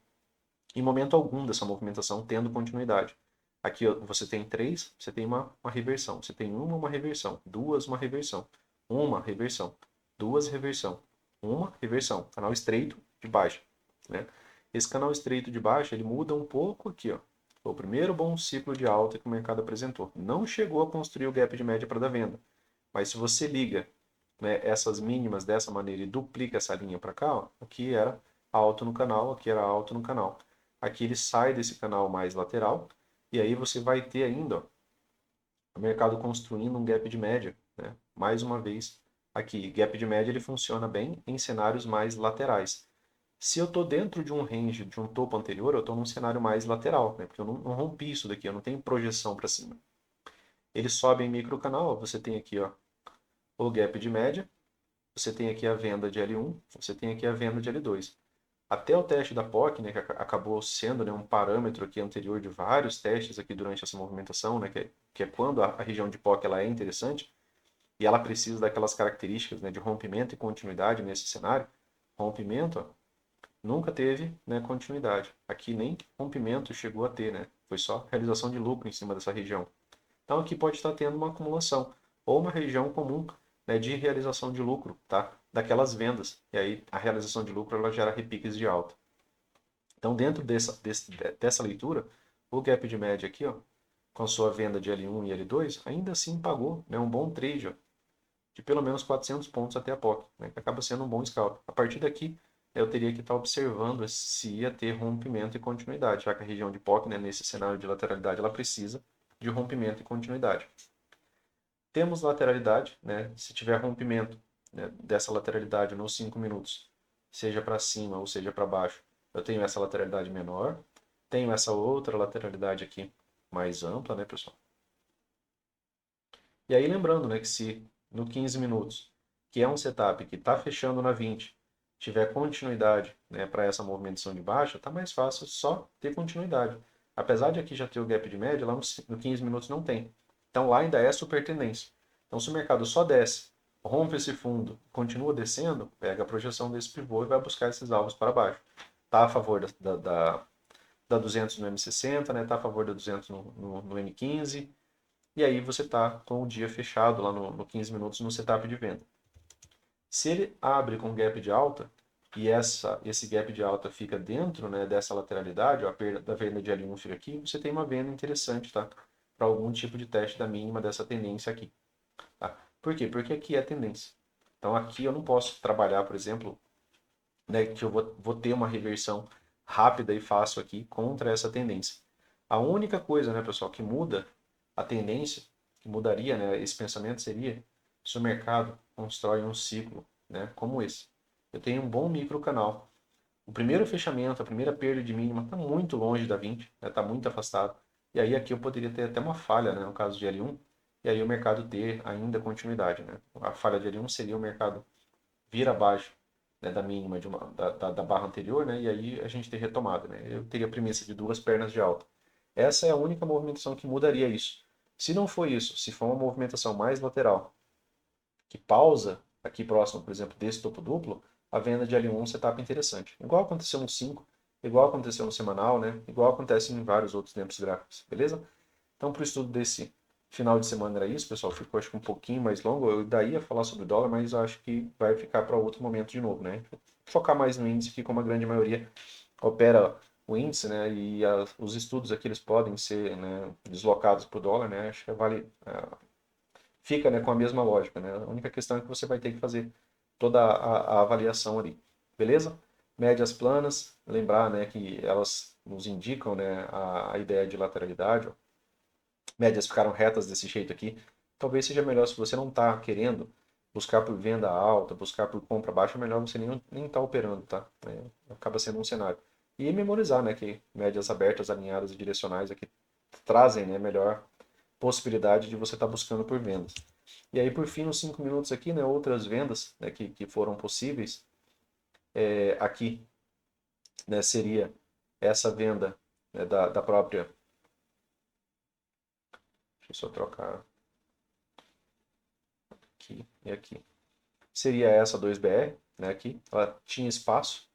Em momento algum dessa movimentação tendo continuidade. Aqui você tem 3, você tem uma reversão. Você tem uma reversão. Duas, uma reversão. Uma reversão. Duas, reversão. Uma reversão. Canal estreito de baixa. Né? Esse canal estreito de baixa, ele muda um pouco aqui, ó. Foi o primeiro bom ciclo de alta que o mercado apresentou. Não chegou a construir o gap de média para dar venda. Mas se você liga, né, essas mínimas dessa maneira e duplica essa linha para cá, ó, aqui era alto no canal, aqui era alto no canal. Aqui ele sai desse canal mais lateral e aí você vai ter ainda, ó, o mercado construindo um gap de média. Né? Mais uma vez, aqui, gap de média ele funciona bem em cenários mais laterais. Se eu estou dentro de um range, de um topo anterior, eu estou num cenário mais lateral, né? Porque eu não rompi isso daqui, eu não tenho projeção para cima. Ele sobe em micro canal, você tem aqui, ó, o gap de média, você tem aqui a venda de L1, você tem aqui a venda de L2. Até o teste da POC, né, que acabou sendo, né, um parâmetro aqui anterior de vários testes aqui durante essa movimentação, né, que é quando a região de POC ela é interessante e ela precisa daquelas características, né, de rompimento e continuidade nesse cenário. Rompimento, ó, nunca teve, né, continuidade. Aqui nem rompimento chegou a ter, né? Foi só realização de lucro em cima dessa região. Então aqui pode estar tendo uma acumulação ou uma região comum, né, de realização de lucro, tá? Daquelas vendas. E aí a realização de lucro ela gera repiques de alta. Então dentro dessa leitura, o gap de média aqui, ó, com a sua venda de L1 e L2, ainda assim pagou, né, um bom trade, ó, de pelo menos 400 pontos até a POC, né, que acaba sendo um bom scalp. A partir daqui, eu teria que estar observando se ia ter rompimento e continuidade, já que a região de POC, né, nesse cenário de lateralidade, ela precisa de rompimento e continuidade. Temos lateralidade, né, se tiver rompimento, né, dessa lateralidade nos 5 minutos, seja para cima ou seja para baixo, eu tenho essa lateralidade menor, tenho essa outra lateralidade aqui mais ampla, né, pessoal? E aí lembrando, né, que se no 15 minutos, que é um setup que está fechando na 20, tiver continuidade, né, para essa movimentação de baixa, está mais fácil só ter continuidade. Apesar de aqui já ter o gap de média, lá no 15 minutos não tem. Então lá ainda é super tendência. Então se o mercado só desce, rompe esse fundo, continua descendo, pega a projeção desse pivô e vai buscar esses alvos para baixo. Está a favor da 200 no M60, né? Tá a favor da 200 no M15. E aí você está com o dia fechado lá no 15 minutos no setup de venda. Se ele abre com gap de alta e esse gap de alta fica dentro, né, dessa lateralidade, ó, a perda da venda de L1 fica aqui, você tem uma venda interessante, tá? Para algum tipo de teste da mínima dessa tendência aqui. Tá? Por quê? Porque aqui é a tendência. Então aqui eu não posso trabalhar, por exemplo, né, que eu vou ter uma reversão rápida e fácil aqui contra essa tendência. A única coisa, né, pessoal, que muda a tendência, que mudaria, né, esse pensamento seria se o mercado constrói um ciclo, né, como esse. Eu tenho um bom micro canal. O primeiro fechamento, a primeira perda de mínima está muito longe da 20, está muito afastado. E aí aqui eu poderia ter até uma falha, né, no caso de L1, e aí o mercado ter ainda continuidade. Né? A falha de L1 seria o mercado vir abaixo, né, da mínima da barra anterior, né, e aí a gente ter retomada. Né? Eu teria a premissa de duas pernas de alta. Essa é a única movimentação que mudaria isso. Se não for isso, se for uma movimentação mais lateral, que pausa aqui próximo, por exemplo, desse topo duplo, a venda de L1 setup interessante. Igual aconteceu no 5, igual aconteceu no semanal, né? Igual acontece em vários outros tempos gráficos, beleza? Então, para o estudo desse final de semana era isso, pessoal. Ficou acho que um pouquinho mais longo. Eu daí ia falar sobre o dólar, mas eu acho que vai ficar para outro momento de novo, né? Focar mais no índice, que como a grande maioria opera o índice, né? E os estudos aqui eles podem ser, né, deslocados para o dólar, né? Acho que vale, fica, né, com a mesma lógica, né? A única questão é que você vai ter que fazer toda a avaliação ali, beleza? Médias planas, lembrar, né, que elas nos indicam, né, a ideia de lateralidade, ó. Médias ficaram retas desse jeito aqui. Talvez seja melhor, se você não está querendo buscar por venda alta, buscar por compra baixa, é melhor você nem estar operando, tá? Acaba sendo um cenário. E memorizar, né, que médias abertas, alinhadas e direcionais aqui trazem, né, melhor possibilidade de você estar buscando por vendas. E aí, por fim, nos 5 minutos aqui, né, outras vendas, né, que foram possíveis, aqui, né, seria essa venda, né, da própria. Deixa eu só trocar aqui e aqui. Seria essa 2BR, né, aqui. Ela tinha espaço,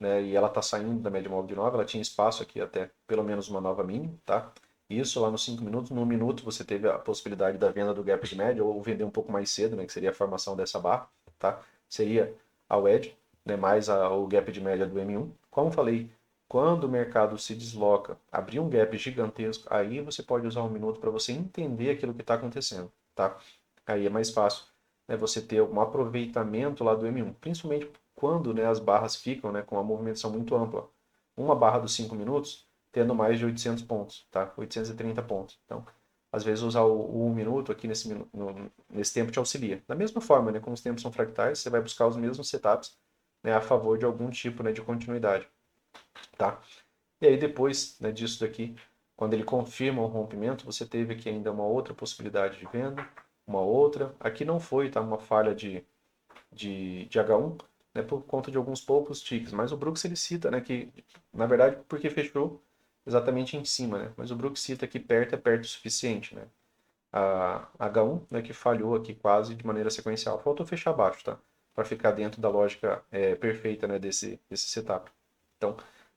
né, e ela está saindo da média móvel de 9, ela tinha espaço aqui até pelo menos uma nova mínima, tá? Isso lá nos 5 minutos. No minuto você teve a possibilidade da venda do gap de média ou vender um pouco mais cedo, né, que seria a formação dessa barra, tá? Seria a wedge, né, mais o gap de média do M1. Como falei, quando o mercado se desloca, abrir um gap gigantesco, aí você pode usar um minuto para você entender aquilo que está acontecendo, tá? Aí é mais fácil, né, você ter um aproveitamento lá do M1, principalmente quando, né, as barras ficam, né, com uma movimentação muito ampla. Uma barra dos 5 minutos tendo mais de 800 pontos, tá? 830 pontos. Então, às vezes usar o 1 minuto aqui nesse tempo te auxilia. Da mesma forma, né, como os tempos são fractais, você vai buscar os mesmos setups, né, a favor de algum tipo, né, de continuidade, tá? E aí depois, né, disso daqui, quando ele confirma o rompimento, você teve aqui ainda uma outra possibilidade de venda, uma outra. Aqui não foi, tá? Uma falha de H1, né, por conta de alguns poucos ticks. Mas o Brooks ele cita, né, que, na verdade, porque fechou exatamente em cima, né? Mas o Brooks cita que perto é perto o suficiente, né? A H1, né, que falhou aqui quase de maneira sequencial. Faltou fechar abaixo, tá? Para ficar dentro da lógica perfeita, né, desse setup. Então,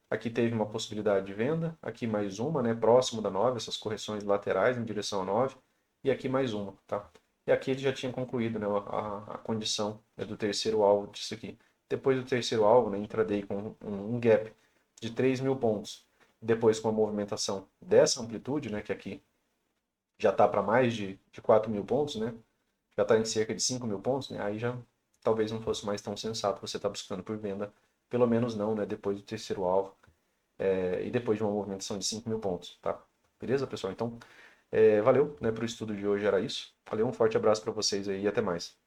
aqui teve uma possibilidade de venda, aqui mais uma, né, próximo da 9, essas correções laterais em direção a 9, e aqui mais uma, tá? E aqui ele já tinha concluído, né, a condição, né, do terceiro alvo disso aqui. Depois do terceiro alvo, né, intraday com um gap de 3.000 pontos, depois com a movimentação dessa amplitude, né, que aqui já está para mais de 4.000 pontos, né, já está em cerca de 5.000 pontos, né, aí já talvez não fosse mais tão sensato você estar buscando por venda, pelo menos não, né, depois do terceiro alvo, e depois de uma movimentação de 5.000 pontos, tá? Beleza, pessoal? Então, valeu, né, para o estudo de hoje era isso. Valeu, um forte abraço para vocês aí e até mais.